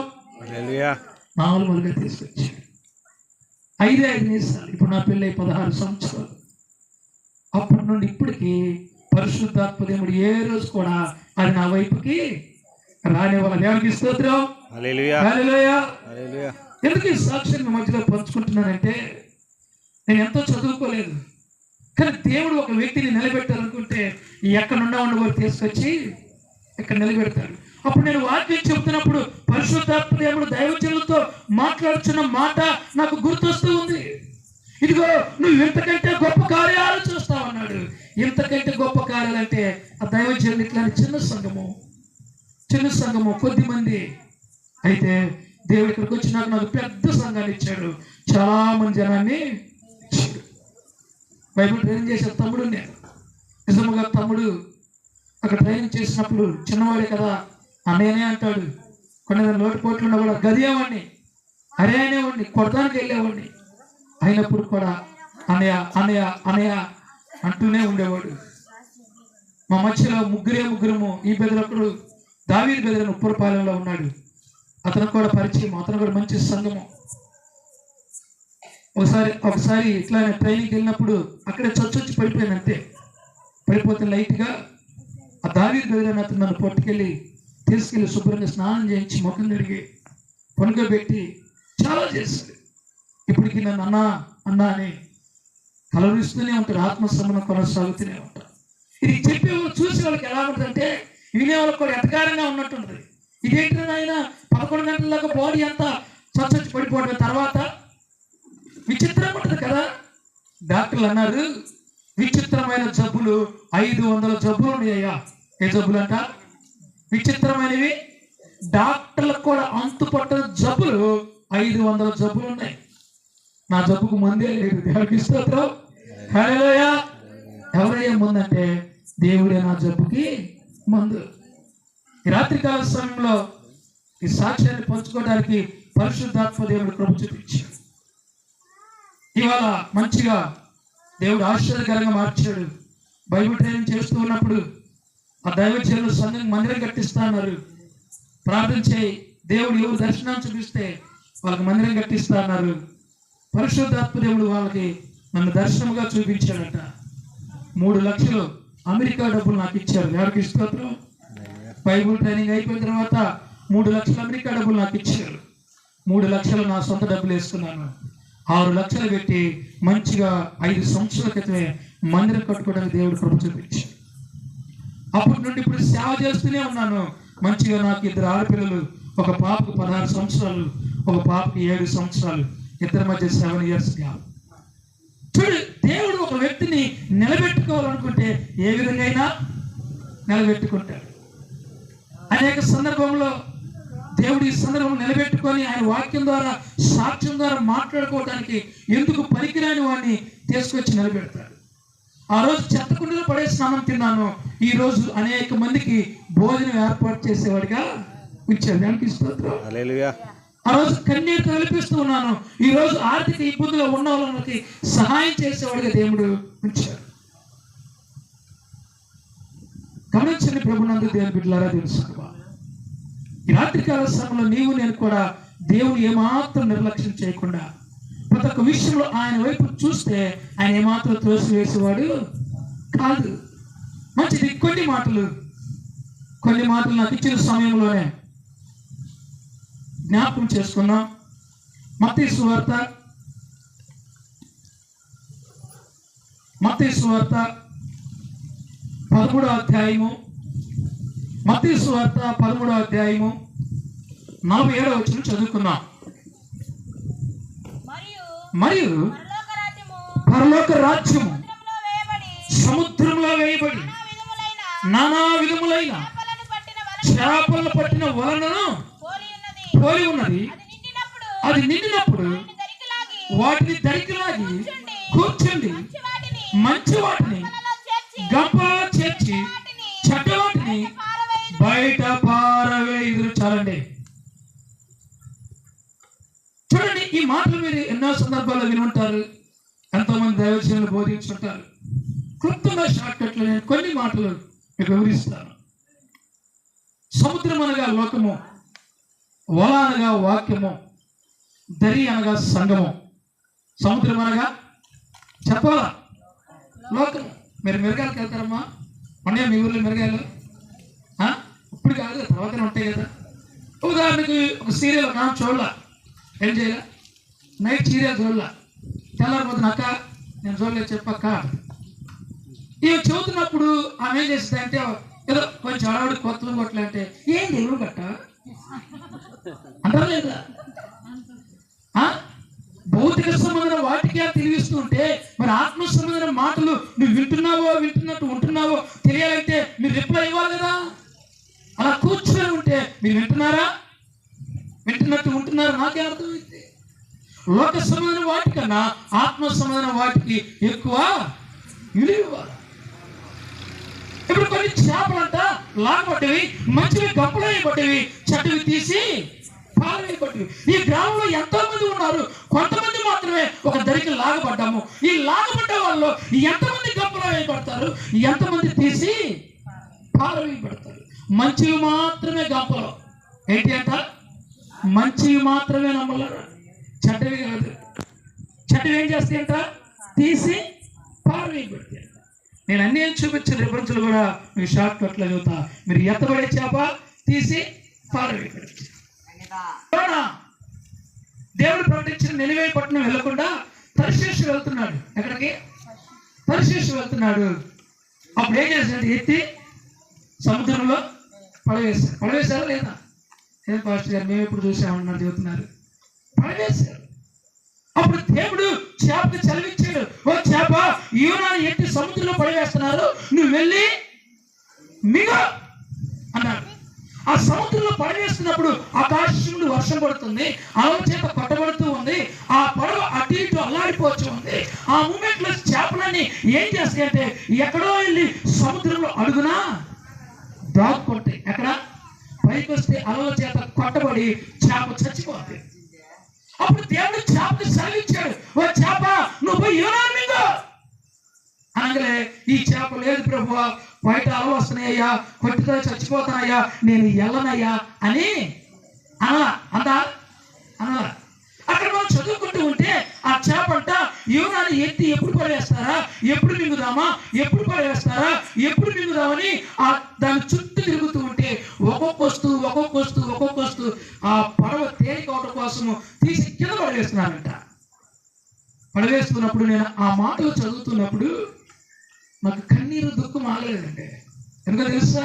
నార్మల్గా తీసుకొచ్చాడు. 5 నిమిషాలు. ఇప్పుడు నా పెళ్ళి 16 సంవత్సరాలు. అప్పటి నుండి ఇప్పటికీ పరిశుద్ధాత్మ దేవుడు ఏ రోజు కూడా అది నా వైపుకి రానివ్వాలి. దేవునికి స్తోత్రం, హల్లెలూయా. ఎందుకు ఈ సాక్ష్యాన్ని మధ్యలో పంచుకుంటున్నానంటే, నేను ఎంతో చదువుకోలేదు, కానీ దేవుడు ఒక వ్యక్తిని నిలబెట్టాలనుకుంటే ఎక్కడున్నా ఉండవారు తీసుకొచ్చి ఇక్కడ నిలబెడతాడు. అప్పుడు నేను వాక్యం చెప్తున్నప్పుడు పరిశుద్ధాత్మ దేవుడు దైవజనులతో మాట్లాడుతున్న మాట నాకు గుర్తొస్తూ ఉంది. ఇదిగో నువ్వు ఇంతకంటే గొప్ప కార్యాలు చూస్తావు అన్నాడు. ఇంతకంటే గొప్ప కార్యాలు అంటే ఆ దైవజనులు ఇట్లాంటి చిన్న సంఘము కొద్ది మంది. అయితే దేవుడు ఇక్కడికి వచ్చి నాకు పెద్ద సంఘాన్ని ఇచ్చాడు, చాలా మంది జనాన్ని ఇచ్చాడు. బైబిల్ ట్రైనింగ్ చేసే తమ్ముడు నేను. నిజముగా తమ్ముడు అక్కడ ట్రైనింగ్ చేసినప్పుడు చిన్నవాడే కదా, అన్నయ్యనే అంటాడు. కొన్ని లోటుపోట్లు ఉన్నా కూడా గదియేవాడిని, అరే అనేవాడిని, కొడతానికి వెళ్ళేవాడిని. అయినప్పుడు కూడా అన్నయ్య అన్నయ్య అన్నయ్య అంటూనే ఉండేవాడు. మా మధ్యలో ముగ్గురము. ఈ బెదరొకడు దావీదు బెదరని ఉప్పరపాలెంలో ఉన్నాడు, అతను కూడా పరిచయం, అతను కూడా మంచి సంఘము. ఒకసారి ఇట్లా ట్రైనింగ్కి వెళ్ళినప్పుడు అక్కడే చొచ్చి పడిపోయాను, అంతే. పడిపోతే లైట్గా ఆ దావీదు బెదరని అతను నన్ను పట్టుకెళ్ళి తీసుకెళ్ళి శుభ్రంగా స్నానం చేయించి ముఖం తిరిగి పనుకోబెట్టి చాలా చేశాడు. ఇప్పటికీ నన్ను అన్నా అని కలవరిస్తూనే ఉంటాడు, ఆత్మసంబంధం కొనసాగుతూనే ఉంటాడు. ఇది చెప్పేవాళ్ళు చూసే వాళ్ళకి ఎలా ఉంటుందంటే వినేవాళ్ళకి కూడా ఎటకారంగా ఉన్నట్టుంటుంది. ఇదేంటి ఆయన 11 గంటల దాకా బాడీ అంతా చచ్చి పడిపోవడం, తర్వాత విచిత్రం ఉంటుంది కదా. డాక్టర్లు అన్నారు విచిత్రమైన జబ్బులు 500 జబ్బులు ఉన్నాయ్యా. ఏ జబ్బులు అంట? విచిత్రమైనవి, డాక్టర్లకు కూడా అంతు పట్టని జబ్బులు 500 జబ్బులు ఉన్నాయి. నా జబ్బుకు మందే లేదు. దేవుడికి స్తోత్రం. హల్లెలూయా. ఎవరయ్యా ముందంటే దేవుడే నా జబ్బుకి మందు. ఈ రాత్రికాల సమయంలో ఈ సాక్ష్యాన్ని పంచుకోవడానికి పరిశుద్ధాత్మ దేవుడు కృప చూపించాడు. ఇవాళ మంచిగా దేవుడు ఆశ్చర్యకరంగా మార్చాడు. బైబిల్ ట్రైనింగ్ చేస్తూ ఉన్నప్పుడు ఆ దైవజనులు సంఘం మందిరం కట్టిస్తా అన్నారు. ప్రార్థన చేయి, దేవుడు ఎవరు దర్శనం చూపిస్తే వాళ్ళకి మందిరం కట్టిస్తా అన్నారు. పరిశుద్ధాత్మ దేవుడు వాళ్ళకి నన్ను దర్శనంగా చూపించాడట. 3 లక్షలు అమెరికా డబ్బులు నాకు ఇచ్చారు. ఎవరికి స్తోత్రం. బైబిల్ ట్రైనింగ్ అయిపోయిన తర్వాత 3 లక్షలు అమెరికా డబ్బులు నాకు ఇచ్చారు. 3 లక్షలు నా సొంత డబ్బులు వేసుకున్నాను. 6 లక్షలు పెట్టి మంచిగా 5 సంవత్సరాల క్రితమే మందిరం కట్టుకోవడానికి దేవుడు కృప చూపించాడు. అప్పటి నుండి ఇప్పుడు సేవ చేస్తూనే ఉన్నాను. మంచిగా నాకు 2 ఆడపిల్లలు, ఒక పాపకు 16 సంవత్సరాలు, ఒక పాపకి 7 సంవత్సరాలు, ఇద్దరి మధ్య 7 ఇయర్స్ గ్యాప్. చూడు, దేవుడు ఒక వ్యక్తిని నిలబెట్టుకోవాలనుకుంటే ఏ విధంగా అయినా నిలబెట్టుకుంటాడు. అనేక సందర్భంలో దేవుడు ఈ సందర్భం నిలబెట్టుకొని ఆయన వాక్యం ద్వారా, సాక్ష్యం ద్వారా మాట్లాడుకోవడానికి ఎందుకు పనికిరాని వాడిని తీసుకొచ్చి నిలబెడతాడు. ఆ రోజు చెత్తకుండలో పడేసిన అన్నం తిన్నాను, ఈ రోజు అనేక మందికి భోజనం ఏర్పాటు చేసేవాడిగా ఉంచాడు. దానికి స్తోత్రం. హల్లెలూయా. ఆ రోజు కన్నీరు తలిపిస్తూ ఉన్నాను, ఈ రోజు ఆర్థిక ఇబ్బందులు ఉన్న వాళ్ళకి సహాయం చేసేవాడిగా దేవుడు ఉంచాడు. గమనించండి ప్రభునందు దేవుని బిడ్డలారా, తెలుసుకో. ఈ రాత్రికాల సమయంలో నీవు నేను కూడా దేవుడు ఏమాత్రం నిర్లక్ష్యం చేయకుండా ప్రతి ఒక్క విషయంలో ఆయన వైపు చూస్తే ఆయన ఏమాత్రం త్రోసివేసేవాడు కాదు. మంచిది. కొన్ని మాటలు నాకు ఇచ్చిన సమయంలోనే జ్ఞాపకం చేసుకున్నాం. మత్తయి సువార్త 13వ అధ్యాయము, మత్తయి సువార్త 13వ అధ్యాయము 47వ వచనం చదువుకున్నాం. మరియు పరలోక రాజ్యము సముద్రంలో వేయబడి నానా విధములైన చేపలను పట్టిన వలనను పోలి ఉన్నది. అది నిండినప్పుడు వాటిని దరికిలాగి కూర్చుండి మంచి వాటిని గంపలో చేర్చి చెడ్డ వాటిని బయట పారవేయుదురు. చాలండి. చూడండి, ఈ మాటలు మీరు ఎన్నో సందర్భాల్లో వినుంటారు. ఎంతో మంది దైవజనులు బోధించుంటారు. క్లుప్తంగా షార్ట్ కట్లో నేను కొన్ని మాటలు మీకు వివరిస్తాను. సముద్రం అనగా లోకము, వల అనగా వాక్యము, దరి అనగా సంగమం. సముద్రం అనగా చెప్పాలా లోకము. మీరు మిరగాయలకు వెళ్తారమ్మా? ఉన్నాయా మీ ఊర్లో మిరగాయలు? ఇప్పుడు కాదు, తర్వాత ఉంటాయి కదా. ఉదాహరణకి ఒక సీరియల్ మనం చూడాల, ఏం చేయాల? నైట్ సీరియల్ చూడాల, తెల్లారిపోతున్న అక్క నేను చూడలేదు చెప్పక్క. ఇవి చదువుతున్నప్పుడు ఆమె ఏం చేస్తుంది అంటే ఏదో కొంచెం ఆడవాడు కొత్తలు కొట్టలేంటే ఏం దేవుడు కట్ట అంటారా లేదా? భౌతిక సంబంధమైన వాటికే తెలివిస్తూ ఉంటే మరి ఆత్మ సంబంధమైన మాటలు నువ్వు వింటున్నట్టు ఉంటున్నావో తెలియాలంటే మీరు రిప్లై ఇవ్వాలి కదా. అలా కూర్చొని ఉంటే మీరు వింటున్నట్టు ఉంటున్నారు నాకే అర్థమైంది. లోక సంబంధమైన వాటికన్నా ఆత్మ సంబంధమైన వాటికి ఎక్కువ విలువ ఇవ్వాలి. ఇప్పుడు కొన్ని చేపలంట లాగబడ్డవి, మంచివి గంపలు వేయబడ్డవి, చెడ్డవి తీసి పారవేయబడ్డవి. ఈ గ్రామంలో ఎంతో మంది ఉన్నారు, కొంతమంది మాత్రమే ఒక దరికి లాగబడ్డాము. ఈ లాగబడ్డ వాళ్ళు ఎంతమంది గంపలు వేయబడతారు, ఎంతమంది తీసి పారవేయబడతారు. మంచివి మాత్రమే గంపలు. ఏంటి అంట? మంచివి మాత్రమే నమ్మలేరు, చెడ్డవి కాదు. చెడ్డవి ఏం చేస్తాయి అంట? తీసి పారవేయబడతాయి. నేను అన్నీ చూపించిన రిఫరెన్స్లు కూడా మీకు షార్ట్ కట్లో చదువుతా. మీరు ఎత్తబడే చేప తీసి పారవేయబడతాయి. దేవుడు ప్రకటించిన నినివే పట్టణం వెళ్ళకుండా తర్షీషు వెళ్తున్నాడు. ఎక్కడికి? తర్షీషు వెళ్తున్నాడు. అప్పుడు ఏం చేశాడు? ఎత్తి సముద్రంలో పడవేశారు. పడవేశారా లేదా? ఏం పాస్టర్ గారు మేము ఎప్పుడు చూసామన్నారు చెబుతున్నారు. పడవేశారు. అప్పుడు దేవుడు చేపకి చదివించాడు, ఓ చేప, యోనాని ఎత్తి సముద్రంలో పడవేస్తున్నారు, నువ్వు వెళ్ళి మిగ అన్నాడు. ఆ సముద్రంలో పడవేస్తున్నప్పుడు ఆకాశం నుండి వర్షం పడుతుంది, అలల చేత కొట్టబడుతూ ఉంది, ఆ పడవ అటు ఇటు అల్లాడిపోవచ్చు ఉంది. ఆ మూమెంట్ లో చేపలన్నీ ఏం చేస్తాయంటే ఎక్కడో వెళ్ళి సముద్రంలో అడుగునా దాక్కుంటాయి. ఎక్కడ పైకి వస్తే అలల చేత కొట్టబడి చేప చచ్చిపోతుంది. అప్పుడు దేవుడు చేపని సెలవిచ్చాడు, ఓ చేప, నువ్వు పోయి యోనాని మింగు అనగానే ఈ చేప, లేదు ప్రభువా, బయట అలలు వస్తున్నాయ్యా, కొట్టితో చచ్చిపోతానయ్యా, నేను వెళ్ళనయ్యా అని అనలా. అనలా. అక్కడ మనం చదువుకుంటూ ఉంటే ఆ చేప అంట యోనాని ఎత్తి ఎప్పుడు పడవేస్తారా, ఎప్పుడు మింగుదామా, ఎప్పుడు పడవేస్తారా, ఎప్పుడు మింగుదామని దాని చుట్టూ తిరుగుతూ ఉంటే ఒక్కొక్క వస్తువు ఆ పడవ తేలికవడం కోసము తీసి కింద పడవేస్తున్నారంట. పడవేస్తున్నప్పుడు నేను ఆ మాటలు చదువుతున్నప్పుడు నాకు కన్నీరు దుఃఖం ఆగలేదండి. ఎందుకో తెలుసా?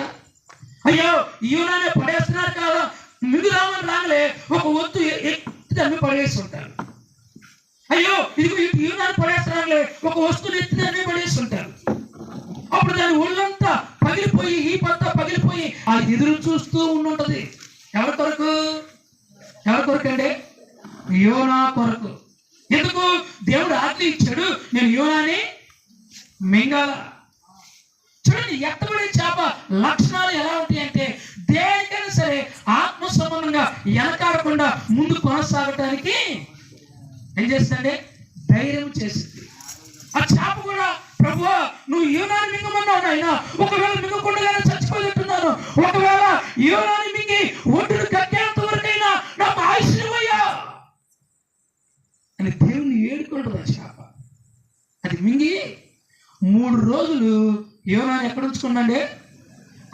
అయ్యో, యోనానే పడేస్తున్నారు కదా, మిగుదామని రాగలే ఒక వత్తు ఎత్తి దాన్ని పడేసి ఉంటారు. అయ్యో, ఇది యోనాన్ని పడేస్తున్నారులే ఒక వస్తువుని ఎత్తి దాన్ని పడేసి ఉంటారు. అప్పుడు దాని ఒళ్ళంతా పగిలిపోయి, ఈ పంతా పగిలిపోయి అది ఎదురు చూస్తూ ఉండుంటది. ఎవరి కొరకు అండి? యోనా కొరకు. ఎందుకు? దేవుడు ఆజ్ఞ ఇచ్చాడు, నేను యోనాని మింగాల. చూడండి, ఎత్తబడే చేప లక్షణాలు ఎలా ఉంటాయంటే దేనికైనా సరే ఆత్మ సంబంధంగా వెనకాడకుండా ముందు కొనసాగటానికి ఏం చేస్తుందంటే ధైర్యం చేసింది. ఆ చేప కూడా, ప్రభువా, నువ్వు యోనాని మింగమన్నావు నాయనా, ఒకవేళ మింగకుండా చచ్చిపోతున్నాను, ఒకవేళ యోనాని మింగి ఒడ్డును కట్టేంత వరకైనా నాకు ఆయుష్యమయ్యా అని దేవుని వేడుకుంటుంది. ఆ చేప అది మింగి 3 రోజులు యోనాని ఎక్కడ ఉంచుకుందండి?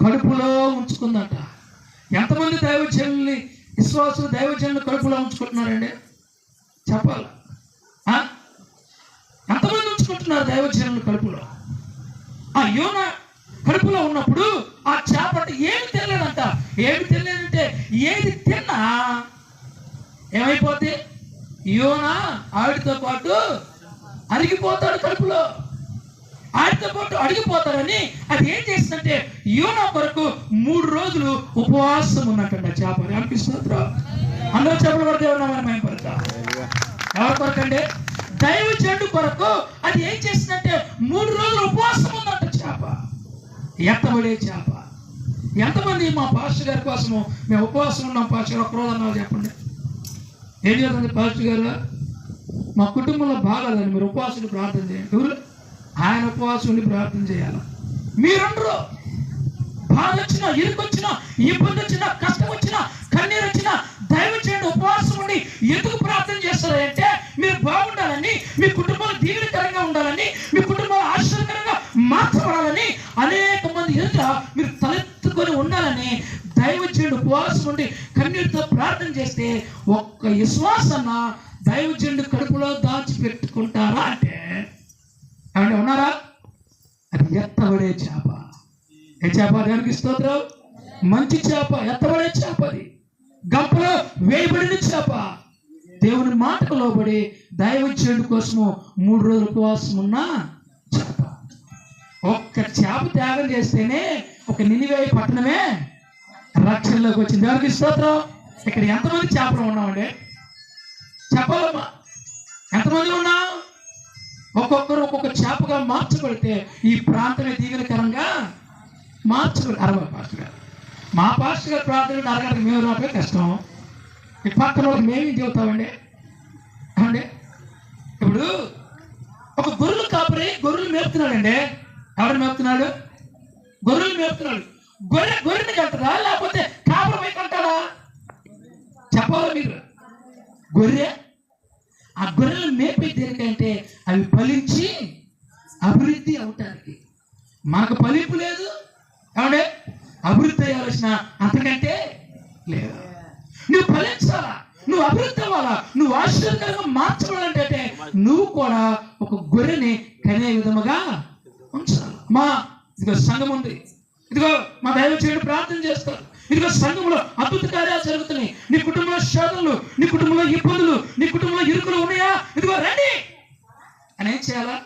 కడుపులో ఉంచుకుందంట. ఎంతమంది దైవజనుల్ని, విశ్వాసులు దైవజనులు కడుపులో ఉంచుకుంటున్నారండి? చెప్పాలి. ఎంతమంది ఉంచుకుంటున్నారు దైవజనులు కడుపులో? ఆ యోనా కడుపులో ఉన్నప్పుడు ఆ చేప ఏమి తినలేదంట. ఏమి తినలేదంటే ఏది తిన్నా ఏమైపోతే యోనా ఆవిడతో పాటు అరిగిపోతాడు. కడుపులో ఆడితో పాటు అడిగిపోతాడని అది ఏం చేసిందంటే యోనా కొరకు 3 రోజులు ఉపవాసం ఉన్నట్టు చేప. అనిపిస్తుంది అందరూ చేపలు కొరకు మేము కొరక ఎవరి కొరకు అంటే దైవజనుడు కొరకు అది ఏం చేసిందంటే 3 రోజులు ఉపవాసం ఉందంట చేప. ఎత్తబడే చేప. ఎంతమంది మా పాస్టర్ గారి కోసము మేము ఉపవాసం ఉన్నాం పాస్టర్ గారు? ఒక్కరోజు అన్నా చెప్పండి. ఏం చేస్తుంది పాస్టర్ గారు? మా కుటుంబంలో బాగాలని మీరు ఉపవాసులు ప్రార్థన చేయండి. ఎవరు? ఆయన ఉపవాసం ఉండి ప్రార్థన చేయాలి. మీరందరూ బాధ వచ్చినా, ఇరుకు వచ్చినా, ఇబ్బంది వచ్చినా, కష్టం వచ్చినా, కన్నీరు వచ్చినా దైవజనుడు ఉపవాసం ఉండి ఎందుకు ప్రార్థన చేస్తారంటే మీరు బాగుండాలని, మీ కుటుంబాలు దీవెనకరంగా ఉండాలని, మీ కుటుంబాలు ఆశ్చర్యకరంగా మార్చబడాలని, అనేక మంది ఎదుట మీరు తలెత్తుకొని ఉండాలని దైవజనుడు ఉపవాసం ఉండి కన్నీరుతో ప్రార్థన చేస్తే ఒక్క విశ్వాసన్న దైవజనుడు కడుపులో దాచిపెట్టుకుంటారా అంటే ఏమంటే ఉన్నారా? అది ఎత్తబడే చేప. ఏ చేప? దానికి స్తోత్రం. మంచి చేప, ఎత్తబడే చేప. అది గంపలో వేయబడిన చేప. దేవుని మాటకు లోబడి దైవజనుడి కోసము 3 రోజులు ఉపవాసం ఉన్న చేప. ఒక్క చేప త్యాగం చేస్తేనే ఒక నినివే పట్టణమే రక్షణలోకి వచ్చింది. దేవునికి స్తోత్రం. ఇక్కడ ఎంతమంది చేపలు ఉన్నామండి? చెప్పాలమ్మా, ఎంతమంది ఉన్నాం? ఒక్కొక్కరు ఒక్కొక్క చేపగా మార్చబడితే ఈ ప్రాంతమే దీవెనకరంగా మార్చబడి. పాస్టర్ గారు, మా పాస్టర్ గారు ప్రార్థన అరగడానికి మేము రావడమే కష్టం. ఈ పక్కన వాళ్ళకి మేమేం చెబుతామండి అంటే? ఇప్పుడు ఒక గొర్రెలు కాపరి గొర్రెలు మేపుతున్నాడండి. ఎవరు మేపుతున్నాడు? గొర్రెలు మేపుతున్నాడు. గొర్రెని కట్టరా లేకపోతే కాపరి పై కంటాడా? చెప్పాలా మీరు? గొర్రె. ఆ గొర్రెలు మేపే దేనికంటే అవి ఫలించి అభివృద్ధి అవటానికి. మనకు ఫలింపు లేదు ఏమంటే, అభివృద్ధి అయ్యాల్సిన అంతకంటే లేదు. నువ్వు ఫలించాలా, నువ్వు అభివృద్ధి అవ్వాలా, నువ్వు ఆశ్చర్యకరంగా మార్చబడాలంటే నువ్వు కూడా ఒక గొర్రెని కనే విధముగా ఉంచాలి. ఇదిగో సంఘం ఉంది, ఇదిగో మా దైవజనుడు ప్రార్థన చేస్తారు, ఇదిగో సంఘంలో అద్భుత కార్యాలు జరుగుతున్నాయి, నీ కుటుంబంలో శోధనలు, నీ కుటుంబంలో ఇబ్బందులు, నీ కుటుంబంలో ఇరుకులు ఉన్నాయా, ఇదిగో రండి అని ఏం చేయాలా?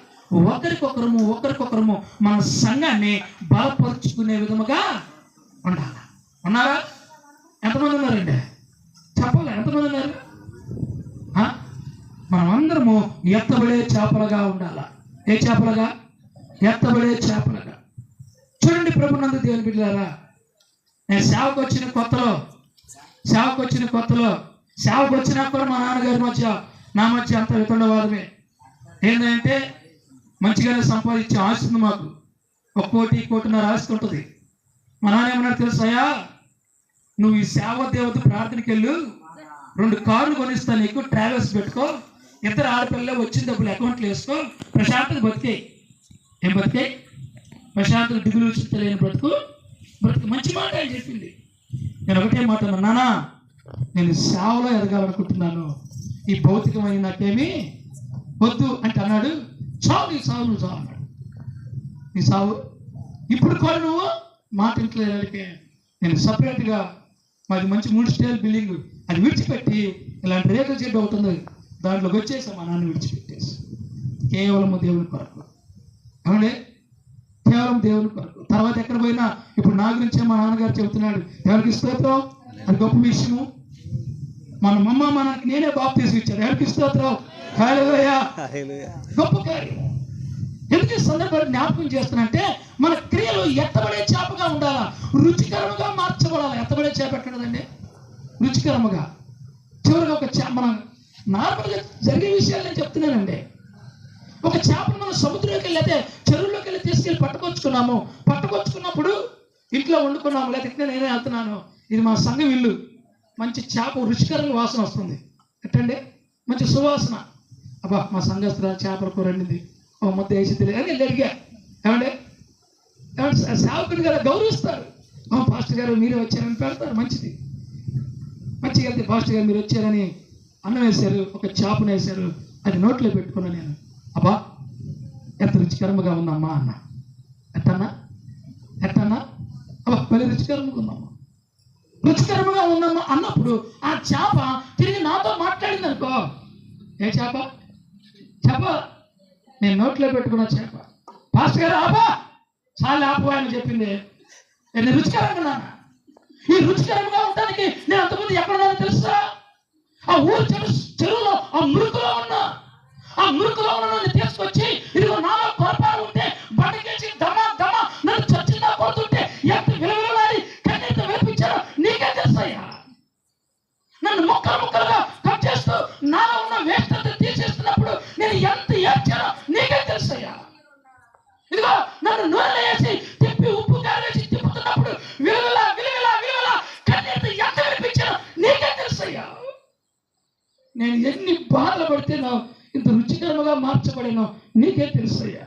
ఒకరికొకరము మన సంఘాన్ని బలపరుచుకునే విధముగా ఉండాలి. ఉన్నారా? ఎంతమంది ఉన్నారండి? చెప్పాలి, ఎంతమంది ఉన్నారు? మనం అందరము ఎత్తబడే చేపలుగా ఉండాలా. ఏ చేపలుగా? ఎత్తబడే చేపలుగా. చూడండి ప్రభునందు దేవుని బిడ్డలారా, నేను సేవకు వచ్చిన కొత్తలో సేవకు వచ్చినా కూడా మా నాన్నగారి మధ్య నా మధ్య అంత వితండవాదమే. ఏంటంటే మంచిగానే సంపాదించే ఆస్తుంది మాకు, 1 కోటిన్నర ఆస్తి ఉంటుంది. మా నాన్న ఏమన్నా తెలుసాయా, నువ్వు ఈ సేవ దేవత ప్రార్థనకి వెళ్ళు, 2 కార్లు కొనిస్తా నీకు, ట్రావెల్స్ పెట్టుకో, 2 ఆడపిల్లలే వచ్చిన డబ్బులు అకౌంట్లు వేసుకో, ప్రశాంతత బతికే. ఏం బతికే? ప్రశాంతత, దిగులు చింతలేని బ్రతుకు. మంచి మాట అని చెప్పింది. నేను ఒకటే మాట అన్నా, నాన్న నేను సేవలో ఎదగాలనుకుంటున్నాను, ఈ భౌతికమైన నాకేమీ వద్దు అంటే అన్నాడు. చావు నీ సావు, నువ్వు చావు అన్నాడు. నీ సావు ఇప్పుడు కూడా నువ్వు మాట ఇంట్లో నేను సపరేట్గా మాది మంచి 3 స్టేర్ బిల్డింగ్, అది విడిచిపెట్టి ఇలాంటి రేకుల చెడ్డ అవుతుంది, దాంట్లోకి వచ్చేసాం. మా నాన్న విడిచిపెట్టేసి కేవలం దేవుని కొరకు. అవునే, కేవలం దేవుని కొరకు. తర్వాత ఎక్కడ పోయినా ఇప్పుడు నా గురించే మా నాన్నగారు చెబుతున్నాడు, ఎవరికి స్తోత్రం, అది గొప్ప విషయము. మన మమ్మ మనకి నేనే బాప్తీసం ఇచ్చాను, ఎవరికి స్తోత్రం, హల్లెలూయా, గొప్ప కార్యం. ఎందుకు సందర్భాన్ని జ్ఞాపకం చేస్తున్నంటే మన క్రియలు ఎత్తబడే చేపగా ఉండాలా, రుచికరముగా మార్చబడాలి. ఎత్తబడే చేప ఎక్కడదండి? రుచికరముగా. చివరిగా ఒక మన నార్మల్గా జరిగే విషయాలు నేను చెప్తున్నానండి. ఒక చేపను మనం సముద్రంలోకి వెళ్ళి అయితే చెరువులోకి వెళ్ళి తీసుకెళ్ళి పట్టుకొచ్చుకున్నప్పుడు ఇంట్లో వండుకున్నాము, లేకపోతే నేనే వెళ్తున్నాను, ఇది మా సంఘం ఇల్లు, మంచి చేప రుచికరంగా వాసన వస్తుంది. ఎట్టండి? మంచి సువాసన. అబ్బా మా సంఘస్థుల చేపల కూర వండింది, ఓ ముద్ద వేసి తెలియదు అని వెళ్ళి అడిగా. ఏమంటే సేవకుని గారు గౌరవిస్తారు. పాస్టర్ గారు మీరే వచ్చారని పెడతారు, మంచిది. మంచిగా వెళ్తే పాస్టర్ గారు మీరు వచ్చారని అన్నం వేశారు, ఒక చేపను వేశారు, అది నోట్లో పెట్టుకున్నాను నేను. అబ్బా ఎంత రుచికరంగా ఉందమ్మా అన్న. ఎట్టన్నా అబ్బా పది రుచికరంగా ఉందమ్మా, రుచికరంగా ఉందమ్మా అన్నప్పుడు ఆ చేప తిరిగి నాతో మాట్లాడింది అనుకో. ఏ చేప? నేను నోట్లో పెట్టుకున్న చేప. పాస్టర్ గారు ఆపా, చాలా ఆపా అని చెప్పింది. నేను రుచికరంగా నాన్న. ఈ రుచికరంగా ఉండడానికి నేను అంతకుముందు ఎక్కడున్నానో తెలుసా? ఆ ఊరు చెరువులో ఆ మురుకులో ఉన్నా నన్ను తీసుకొచ్చి ఇదిగో నాలో కోపాలు ఉంటే బండకేసి దమ నన్ను చచ్చిందా కొడుతుంటే ఎంత విలువలాడి కన్నీతో వినిపించారో నీకే తెలుసయ్యా. నన్ను ముక్కలుగా కట్ చేస్తూ నాలో ఉన్న వేస్ట్ అంతా తీసేస్తున్నప్పుడు నేను ఎంత ఏడ్చానో నీకే తెలుసయ్యా. ఇదిగో నన్ను నూనె వేసి తిప్పి ఉప్పు కారం వేసి తిప్పుతున్నప్పుడు విలువలా కన్నీతో ఎంత వినిపించానో నీకే తెలుసయ్యా. నేను ఎన్ని బాధలు పడితేనో ఇంత రుచికరముగా మార్చబడినో నీకే తెలుసయ్యా.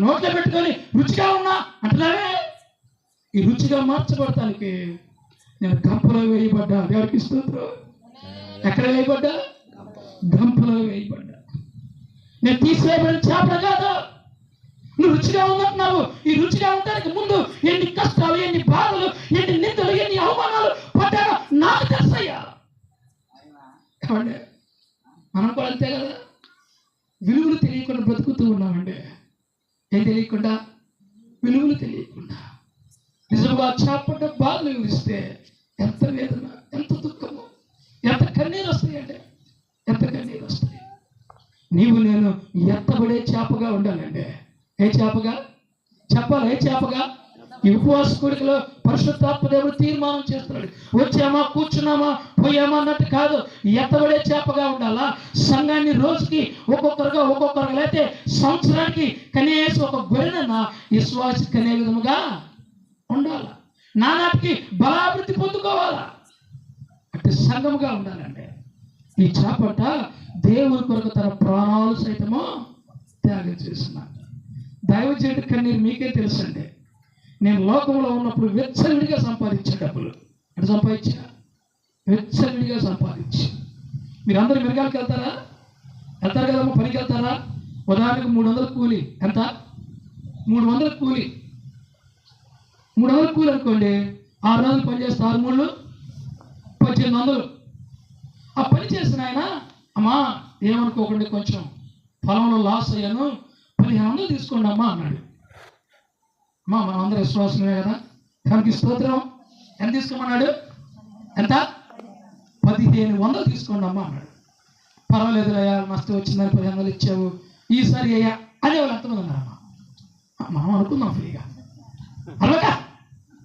నోట్లో పెట్టుకొని రుచిగా ఉన్నా అంటున్నావే. ఈ రుచిగా మార్చబడటానికి నేను గంపలో వేయబడ్డా. దేవుడికి స్తోత్రం. ఎక్కడ వేయబడ్డా? గంపలో వేయబడ్డా. నేను తీసివేయబడిన చేపలు కాదు. నువ్వు రుచిగా ఉందంటున్నావు. ఈ రుచిగా ఉండడానికి ముందు ఎన్ని కష్టాలు, ఎన్ని బాధలు, ఎన్ని నిందలు, ఎన్ని అవమానాలు పడ్డానో నాకు తెలుసయ్యా. మనం కూడా అంతే కదా, విలువలు తెలియకుండా బ్రతుకుతూ ఉన్నామండి. ఏం తెలియకుండా? విలువలు తెలియకుండా. నిజంగా చేపట్ట బాధలు వివరిస్తే ఎంత వేదన, ఎంత దుఃఖము, ఎంత కన్నీరు వస్తాయండి, ఎంత కన్నీరు వస్తాయి. నీవు నేను ఎత్తబడే చేపగా ఉండాలండి. ఏ చేపగా? చెప్పాలి, ఏ చేపగా? ఈ ఉపవాస కూడికలో పరిశుద్ధాత్మ దేవుడు తీర్మానం చేస్తున్నాడు. వచ్చామా, కూర్చున్నామా, పోయామా అన్నట్టు కాదు. ఎత్తబడే చేపగా ఉండాలా. సంఘాన్ని రోజుకి ఒక్కొక్కరుగా లేకపోతే సంవత్సరానికి కనీసం ఒక గొర్రెన విశ్వాసి కనే విధముగా ఉండాలా. నానాటికి బలాభివృద్ధి పొందుకోవాలా. అంటే సంఘముగా ఉండాలండి. ఈ చేపట దేవుని కొరకు తన ప్రాణాలు సైతము త్యాగం చేస్తున్నాడు. దైవజనుడి కన్నీరు మీకే తెలుసండి. నేను లోకంలో ఉన్నప్పుడు వెచ్చలిడిగా సంపాదించే డబ్బులు అంటే వెచ్చలిడిగా సంపాదించి మీరందరూ మిరగాలకు వెళ్తారు కదమ్మా, పనికి వెళ్తారా? ఉదాహరణకు 300 కూలి. ఎంత? 300 కూలి. 300 కూలి అనుకోండి. 6 రోజులు పని చేస్తే 6 3 1800. ఆ పని చేసిన ఆయన, అమ్మా ఏమనుకోకుండా కొంచెం పొలంలో లాస్ అయ్యాను, 1500 తీసుకోండి అమ్మా అన్నాడు. అమ్మా మనం అందరూ విశ్వాసమే కదా, దానికి స్తోత్రం. ఎంత తీసుకోమన్నాడు? ఎంత? 1500 తీసుకోండి అమ్మా అన్నాడు. పర్వాలేదు అయ్యా, నష్టం వచ్చిందని 1500 ఇచ్చావు, ఈసారి అయ్యా అదే వాళ్ళు ఎంతమంది ఉన్నారమ్మా? మనం అనుకుందాం ఫ్రీగా, అలాగా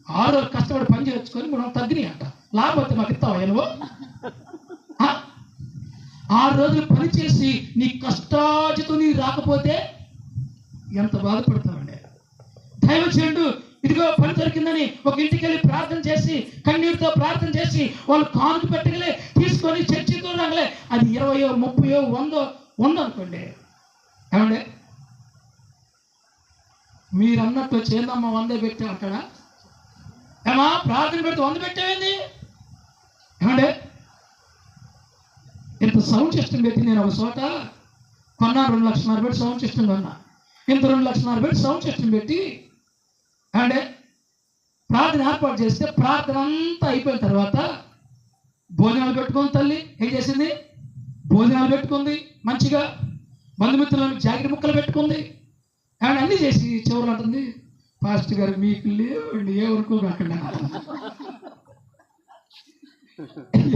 6 రోజులు కష్టపడి పని చేసుకొని మనం తగ్గినాయి అంట, లేకపోతే మాకు ఇస్తావా నువ్వు? 6 రోజులు పని చేసి నీ కష్టాజితం నీ రాకపోతే ఎంత బాధపడతామండి. దైవజనుడు ఇదిగో పని దొరికిందని ఒక ఇంటికి వెళ్ళి ప్రార్థన చేసి కన్నీటితో ప్రార్థన చేసి వాళ్ళు కానుక పెట్టగలే తీసుకొని చర్చితో రాగలే, అది 20 30 100 ఉందనుకోండి, ఏమండి మీరు అన్నట్టు చేద్దామా 100 పెట్టాం అక్కడ, ఏమా ప్రార్థన పెడితే 100 పెట్టేది ఏమండి? ఇంత సౌండ్ సిస్టమ్ పెట్టి నేను ఒక చోట కొన్నా, 2,00,000 పెట్టి సౌండ్ సిస్టమ్ కొన్నా. ఇంత 2,00,000 పెట్టి సౌండ్ సిస్టమ్ పెట్టి అంటే ప్రార్థన ఏర్పాటు చేస్తే ప్రార్థన అంతా అయిపోయిన తర్వాత భోజనాలు పెట్టుకుంది. తల్లి ఏం చేసింది? భోజనాలు పెట్టుకుంది, మంచిగా బంధుమిత్రులను జాకెట్ ముక్కలు పెట్టుకుంది, ఆవిడ అన్నీ చేసి చివరి అంటుంది, పాస్టర్ గారు మీకు లేవండి, ఎవరికో కాకుండా.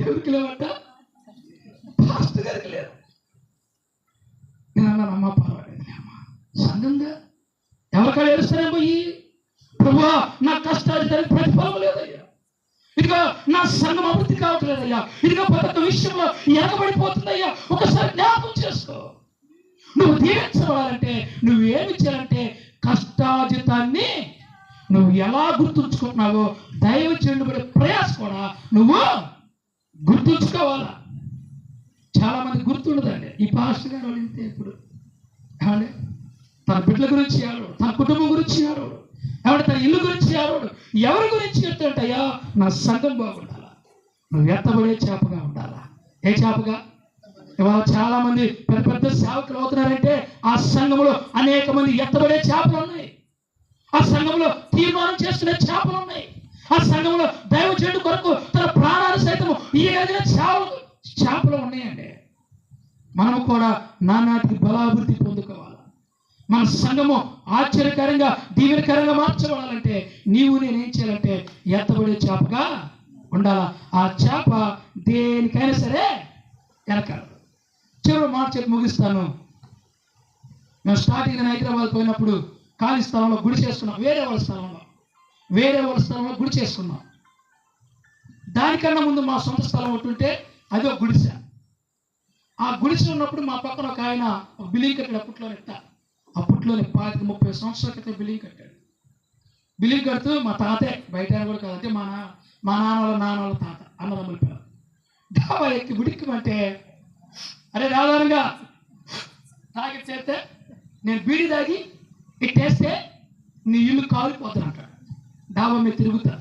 ఎవరికి లేవంట? పాస్టర్ గారికి లేరు. నేను అన్నాను, అమ్మ పర్వాలేదు అమ్మా, సంఘంగా ఎవరికాడ ఏడుస్తారే పోయి, ప్రభువా నా కష్టానికి ప్రతిఫలం లేదయ్యా, ఇదిగో నా సంఘం అభివృద్ధి కావట్లేదయ్యా, ఇదిగో ప్రతి ఒక్క విషయంలో ఎనగబడిపోతుందయ్యా, ఒకసారి జ్ఞాపకం చేసుకో. నువ్వు దీవించబడాలంటే నువ్వేమి చేయాలంటే కష్టాజితాన్ని నువ్వు ఎలా గుర్తుంచుకుంటున్నావో దైవజనుడు పడే ప్రయాస కూడా నువ్వు గుర్తుంచుకోవాలా. చాలా మంది గుర్తుండదండి. ఈ పాస్టర్ గారు వాళ్ళు ఇంతే, ఇప్పుడు తన బిడ్డల గురించి ఆడోడు, తన కుటుంబం గురించి ఆడోడు, ఎవడు తన ఇల్లు గురించి ఆడోడు, ఎవరి గురించి చెప్తాంటయ్యా నా సంఘం బాగుండాలా, నువ్వు ఎత్తబడే చేపగా ఉండాలా. ఏ చేపగా? ఇవాళ చాలా మంది పెద్ద పెద్ద సేవకులు అవుతున్నారంటే ఆ సంఘంలో అనేక మంది ఎత్తబడే చేపలు ఉన్నాయి, ఆ సంఘంలో తీర్మానం చేసుకునే చేపలు ఉన్నాయి, ఆ సంఘంలో దైవజనుడు కొరకు తన ప్రాణాలు సైతం ఈ చేపలు ఉన్నాయండి. మనము కూడా నానాటికి బలాభివృద్ధి పొందుకోవాలి. మన సంఘము ఆశ్చర్యకరంగా దీవెనకరంగా మార్చబడాలంటే నీవు నేనేం చేయాలంటే ఎత్తబడే చేపగా ఉండాలా. ఆ చేప దేనికైనా సరే వెనకాలి. చివరి మాట చెప్పి ముగిస్తాను. మేము స్టార్టింగ్ హైదరాబాద్ పోయినప్పుడు ఖాళీ స్థలంలో గుడి చేసుకున్నాం, వేరే వాళ్ళ స్థలంలో గుడి చేసుకున్నాం. దానికన్నా ముందు మా సొంత స్థలం ఉంటుంటే అది ఒక గుడిసె. ఆ గుడిసె ఉన్నప్పుడు మా పక్కన ఒక ఆయన ఒక బిల్డింగ్ కట్టాడు. అప్పట్లోనే 25-30 సంవత్సరాల క్రితం బిల్డింగ్ కట్టాడు. బిల్డింగ్ కడుతూ మా తాతే, బయట కూడా కాదంటే మా నాన్న వాళ్ళ తాత, అన్నదమ్ముల పిల్లలు డాబా ఎక్కి గుడిక్కమంటే, అరే రాధారంగా తాగి చేస్తే నేను బీడి తాగి ఇట్టేస్తే నీ ఇల్లు కాలిపోతాను అంటాడు. డాబా మీద తిరుగుతా,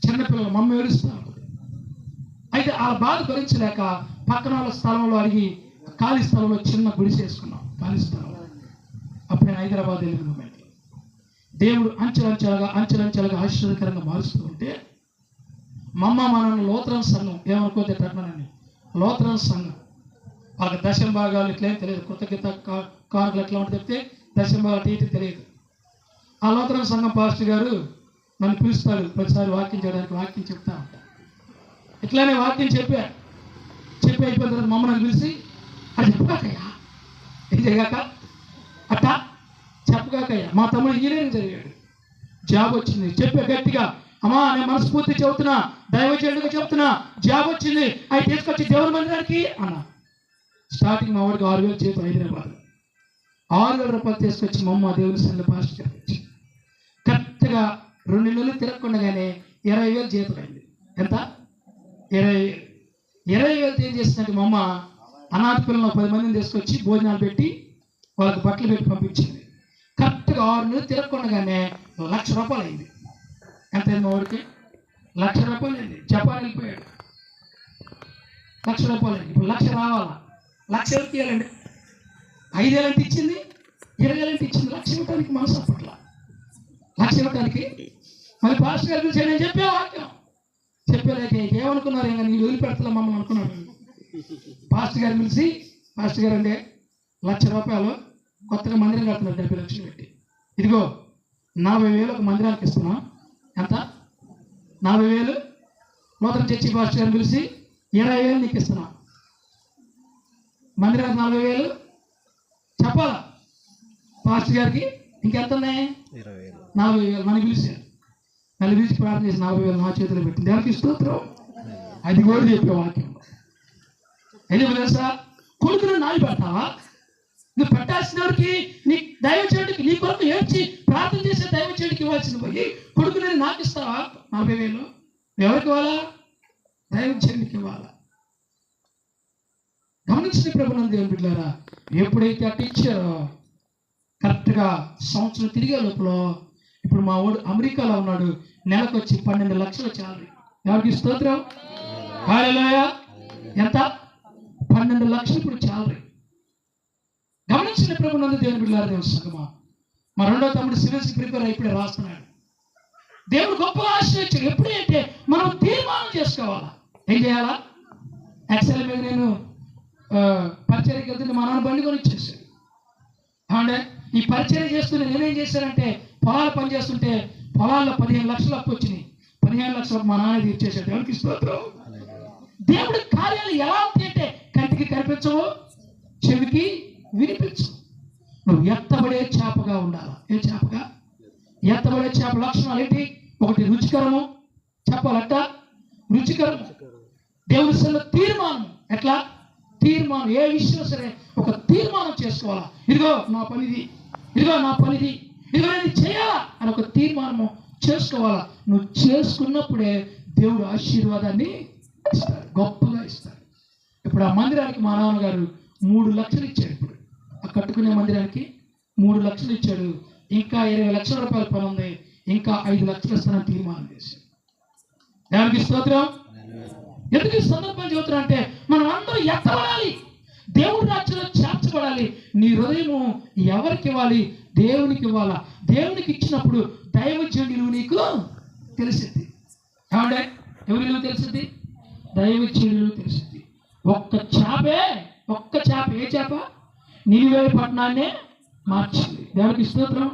చిన్నపిల్లలు మమ్మీ ఏడుస్తూ ఉంటుంది. అయితే ఆ బాధ భరించలేక పక్కన వాళ్ళ స్థలంలో అడిగి ఖాళీ స్థలంలో చిన్న గుడి చేసుకున్నాం, ఖాళీ స్థలంలో. అప్పుడు నేను హైదరాబాద్ వెళ్ళిన మూమెంట్ దేవుడు అంచెలంచెలుగా ఆశ్చర్యకరంగా మారుస్తూ ఉంటే మా నాన్న లోతరన్ సంఘం, ఏమనుకోతే పెట్టమనండి, లోతరన్ సంఘం వాళ్ళకి దశమ భాగాలు ఇట్లేం తెలియదు, కృతజ్ఞత కానుకలు ఎట్లా ఉంటే చెప్తే దశమ భాగాలు తీయటం తెలియదు. ఆ లోతరన్ సంఘం పాస్టర్ గారు నన్ను పిలుస్తాడు ప్రతిసారి వాక్యం చేయడానికి, వాక్యం చెప్తా ఉంటాను. ఇట్లానే వాక్యం చెప్పి అయిపోయిన తర్వాత మమ్మల్ని పిలిచి అది చెప్పగాకయ్యా, ఏం చేయగాక అట్టా చెప్పగాకయ్యా, మా తమ్ముడు ఇంజనీరింగ్ చదివాడు, జాబ్ వచ్చింది. చెప్పే గట్టిగా, అమ్మా నేను మనస్ఫూర్తి చెబుతున్నా, దైవజనుడిగా చెప్తున్నా, జాబ్ వచ్చింది, అవి తీసుకొచ్చి దేవుని మందిరానికి అన్నా. స్టార్టింగ్ మా వాడికి 6,000 జీతం హైదరాబాద్, 6,000 రూపాయలు తీసుకొచ్చి మా అమ్మ దేవుని సంఘ పాస్టర్ గారికి కరెక్ట్గా 2 నెలలు తిరగకుండానే 20,000 జీతం అయింది. ఎంత? 20,000 ఏం చేసిందంటే మా అమ్మ అనాథ పిల్లలు 10 మందిని తీసుకొచ్చి భోజనాలు పెట్టి వాళ్ళకి బట్టలు పెట్టి పంపించింది. కరెక్ట్గా 6 నెలలు తిరగకుండానే 1,00,000 రూపాయలు అయింది. ఎంత అయింది? మా వాడికి 1,00,000 రూపాయలు అయింది. జపాన్ వెళ్ళిపోయాడు, 1,00,000 రూపాయలు అయింది. ఇప్పుడు 1,00,000 రావాలా? 1,00,000 ఎవరికి ఇవ్వాలండి? 5,000 అంటే ఇచ్చింది, 20,000 అంటే ఇచ్చింది. 1,00,000 ఇవ్వడానికి మనసు అప్పట్లా, 1,00,000 ఇవ్వడానికి మళ్ళీ పాస్టర్ గారు పిలిచి నేను చెప్పే వాక్యం చెప్పలేక ఏమనుకున్నారు, ఇంకా నీ వదిలిపెడతలే మమ్మల్ని అనుకున్నాడు. పాస్టర్ గారు పిలిచి, పాస్టర్ గారు అంటే ₹1,00,000 కొత్తగా మందిరం కడుతున్నారు, 70 లక్షలు పెట్టి, ఇదిగో 40,000 ఒక మందిరానికి ఇస్తున్నాం. ఎంత? 40,000. నూతన చర్చి పాస్టర్ గారిని పిలిచి 20,000 నీకు ఇస్తున్నాం. మందిరానికి 40,000 చెప్పాలా పాస్టర్ గారికి? ఇంకెంత ఉన్నాయి? 40,000. మనకి పిలిచారు, మళ్ళీ పిలిచి ప్రార్థన చేసి 40,000 నా చేతిలో పెట్టింది. దానికి స్తోత్రం. అది కూడా చెప్పే వాక్యం. ఎందుకు తెలుసా? కొడుకును నాయి పెడతావా? నువ్వు పెట్టాల్సినవాడికి, నీ దైవచేయుడికి, నీ కొరకు ఏడ్చి ప్రార్థన చేసే దైవచేయుడికి ఇవ్వాల్సిన పోయి కొడుకుని నాకు ఇస్తావా? 40,000 ఎవరికి ఇవ్వాలా? దైవచేయుడికి ఇవ్వాలా? గమనించిన ప్రభునందు దేవుని బిడ్డలారా, ఎప్పుడైతే అట్లా ఇచ్చారో కరెక్ట్గా సంవత్సరం తిరిగే లోపల, ఇప్పుడు మా వాడు అమెరికాలో ఉన్నాడు, నెలకు వచ్చి 12 లక్షలు చాలు. ఎవరికి స్తోత్రం? హల్లెలూయా. ఎంత? 12 లక్షలు ఇప్పుడు చాలు. గమనించిన ప్రభునందు దేవుని బిడ్డలారా, దేవుని సంగమా, మా రెండో తమ్ముడు సివిల్స్ ప్రిపేర్ అయిపోయి రాస్తున్నాడు. దేవుడు గొప్పగా ఆశ్రయించాడు. ఎప్పుడైతే మనం తీర్మానం చేసుకోవాలా, ఏం చేయాలా? యాక్చువల్ మీద నేను పరిచర్యకి వెళ్తుంటే మా నాన్న బండి కొని ఇచ్చేసాడు. అంటే ఈ పరిచర్య చేస్తుంటే నేనేం చేశానంటే, పొలాలు పని చేస్తుంటే పొలాల్లో 15 లక్షలు అప్పు వచ్చినాయి. 15 లక్షలు మా నాన్న తీర్చేసాడు. ఎవరికి స్తోత్రం. దేవుడి కార్యాలు ఎలా ఉంటాయంటే, కంటికి కనిపించవు, చెవికి వినిపించు. నువ్వు ఎత్తబడే చేపగా ఉండాలి. ఏ చేపగా? ఎత్తబడే చేప లక్షణాలు ఏంటి? ఒకటి రుచికరము, చెప్పాలంట రుచికరము. దేవుడి సొంత తీర్మానం. ఎట్లా తీర్మానం? ఏ విషయం సరే ఒక తీర్మానం చేసుకోవాలా. ఇదిగో నా పనిది, ఇదిగో నా పనిది, ఇదిగో నేను చేయాలా అని ఒక తీర్మానము చేసుకోవాలా. నువ్వు చేసుకున్నప్పుడే దేవుడు ఆశీర్వాదాన్ని ఇస్తాడు, గొప్పగా ఇస్తాడు. ఇప్పుడు ఆ మందిరానికి మా నాన్నగారు 3 లక్షలు ఇచ్చాడు. ఇప్పుడు ఆ కట్టుకునే మందిరానికి 3 లక్షలు ఇచ్చాడు. ఇంకా 20 లక్షల రూపాయల పని ఉంది, ఇంకా 5 లక్షలు ఇస్తానని తీర్మానం చేశాడు. దానికి స్తోత్రం. ఎందుకు ఈ సందర్భం చెబుతున్నా అంటే, మనం అందరూ ఎత్తబడాలి, దేవుడి రాజ్యంలో చేర్చబడాలి. నీ హృదయము ఎవరికి ఇవ్వాలి? దేవునికి ఇవ్వాలా. దేవునికి ఇచ్చినప్పుడు దైవజనుడు నీకు తెలిసింది. ఏమంటే ఎవరి విలువ తెలిసింది? దైవజనుడు తెలిసింది. ఒక్క చేప, ఏ చేప? నినివే పట్టణాన్నే మార్చింది. దేవునికి స్తోత్రం.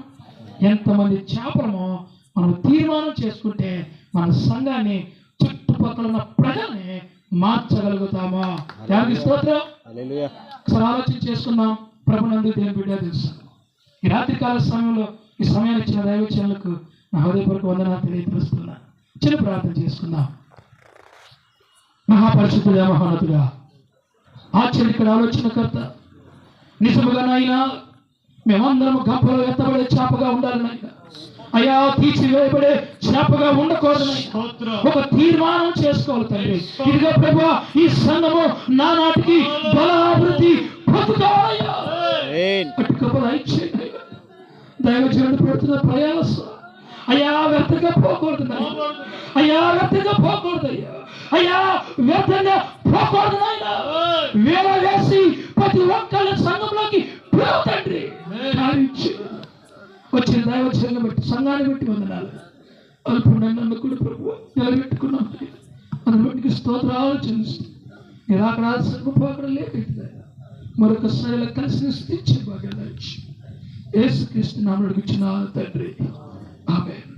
ఎంతమంది చేపలమో మనం తీర్మానం చేసుకుంటే మన సంఘాన్ని, చుట్టుపక్కల ఉన్న ప్రజల్ని మార్చగలుగుతామా? దేవునికి స్తోత్రం. ఒకసారి ఆలోచన చేసుకున్నాం. ప్రభునందు దేవుని బిడ్డ తెలుసు. ఈ రాత్రికాల సమయంలో ఈ సమయాన్ని ఇచ్చిన దైవజనులకు నా హృదయపూర్వక వందనాలు తెలియపరుస్తున్నా. చిన్న ప్రార్థన చేసుకుందాం. మహాపరిశుద్ధుడా, మహోన్నతుడా, ఆశ్చర్యకర ఆలోచనకర్త, నిజముగా నాయనా మేమందరం గంపలో ఎత్తబడే చేపగా ఉండాలి నాయన. అయ్యా, తీసివేయబడే చేపగా ఉండకూడదు. ఒక తీర్మానం చేసుకోవాలి తండ్రి. ఇదిగో ప్రభువా, ఈ సంఘము నానాటికి బలాభివృద్ధి పొందుతావయ్యా. దైవజనుడు పెడుతున్న ప్రయాసం అయ్యా వ్యర్థంగా పోకూడదు. అయ్యా వ్యర్థంగా పోకూడదు. అయ్యా వ్యర్థంగా పోకూడదు నాయన. వేల వేసి ప్రతి ఒక్కళ్ళ సంఘంలోకి తండ్రి వచ్చిన దైవజనులను బట్టి, సంఘాన్ని బట్టి వందనాలు. అల్పుడు నన్ను కూడా ప్రభు నిలబెట్టుకున్నాం. అందుని బట్టి స్తోత్రాలు చెల్లిస్తూ మీరు అక్కడ అక్కడ లేదు మరొకసారి కలిసి స్థితి బాగా యేసుక్రీస్తు నామములో ఇచ్చిన తండ్రి, ఆమేన్.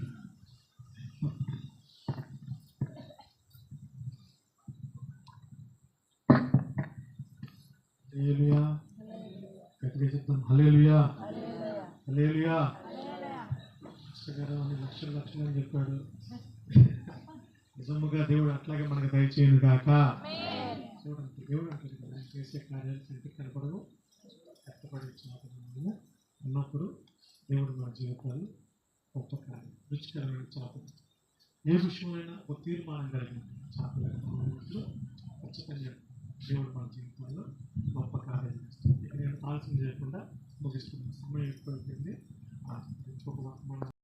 హల్లెలూయా. గట్టిగా చెప్తాం హల్లెలూయా, హల్లెలూయా. లక్షలు అని చెప్పాడు. నిజముగా దేవుడు అట్లాగే మనకు దయచేయను గాక. చూడండి, దేవుడు అంటారు కదా, చేసే కార్యాలు కంటికి కనపడవు, కష్టపడి ఉన్నప్పుడు దేవుడు మన జీవితాలు గొప్ప కార్యం, రుచికరమైన చేపలు. ఏ విషయమైనా ఒక తీర్మానం కలిగిన చేపలు ఖచ్చితంగా దేవుడు మన జీవితంలో గొప్ప కార్యం చేస్తుంది. ఇక నేను ఆలోచన చేయకుండా ముగిస్తున్నాను. సమయం ఎక్కువైపోయింది.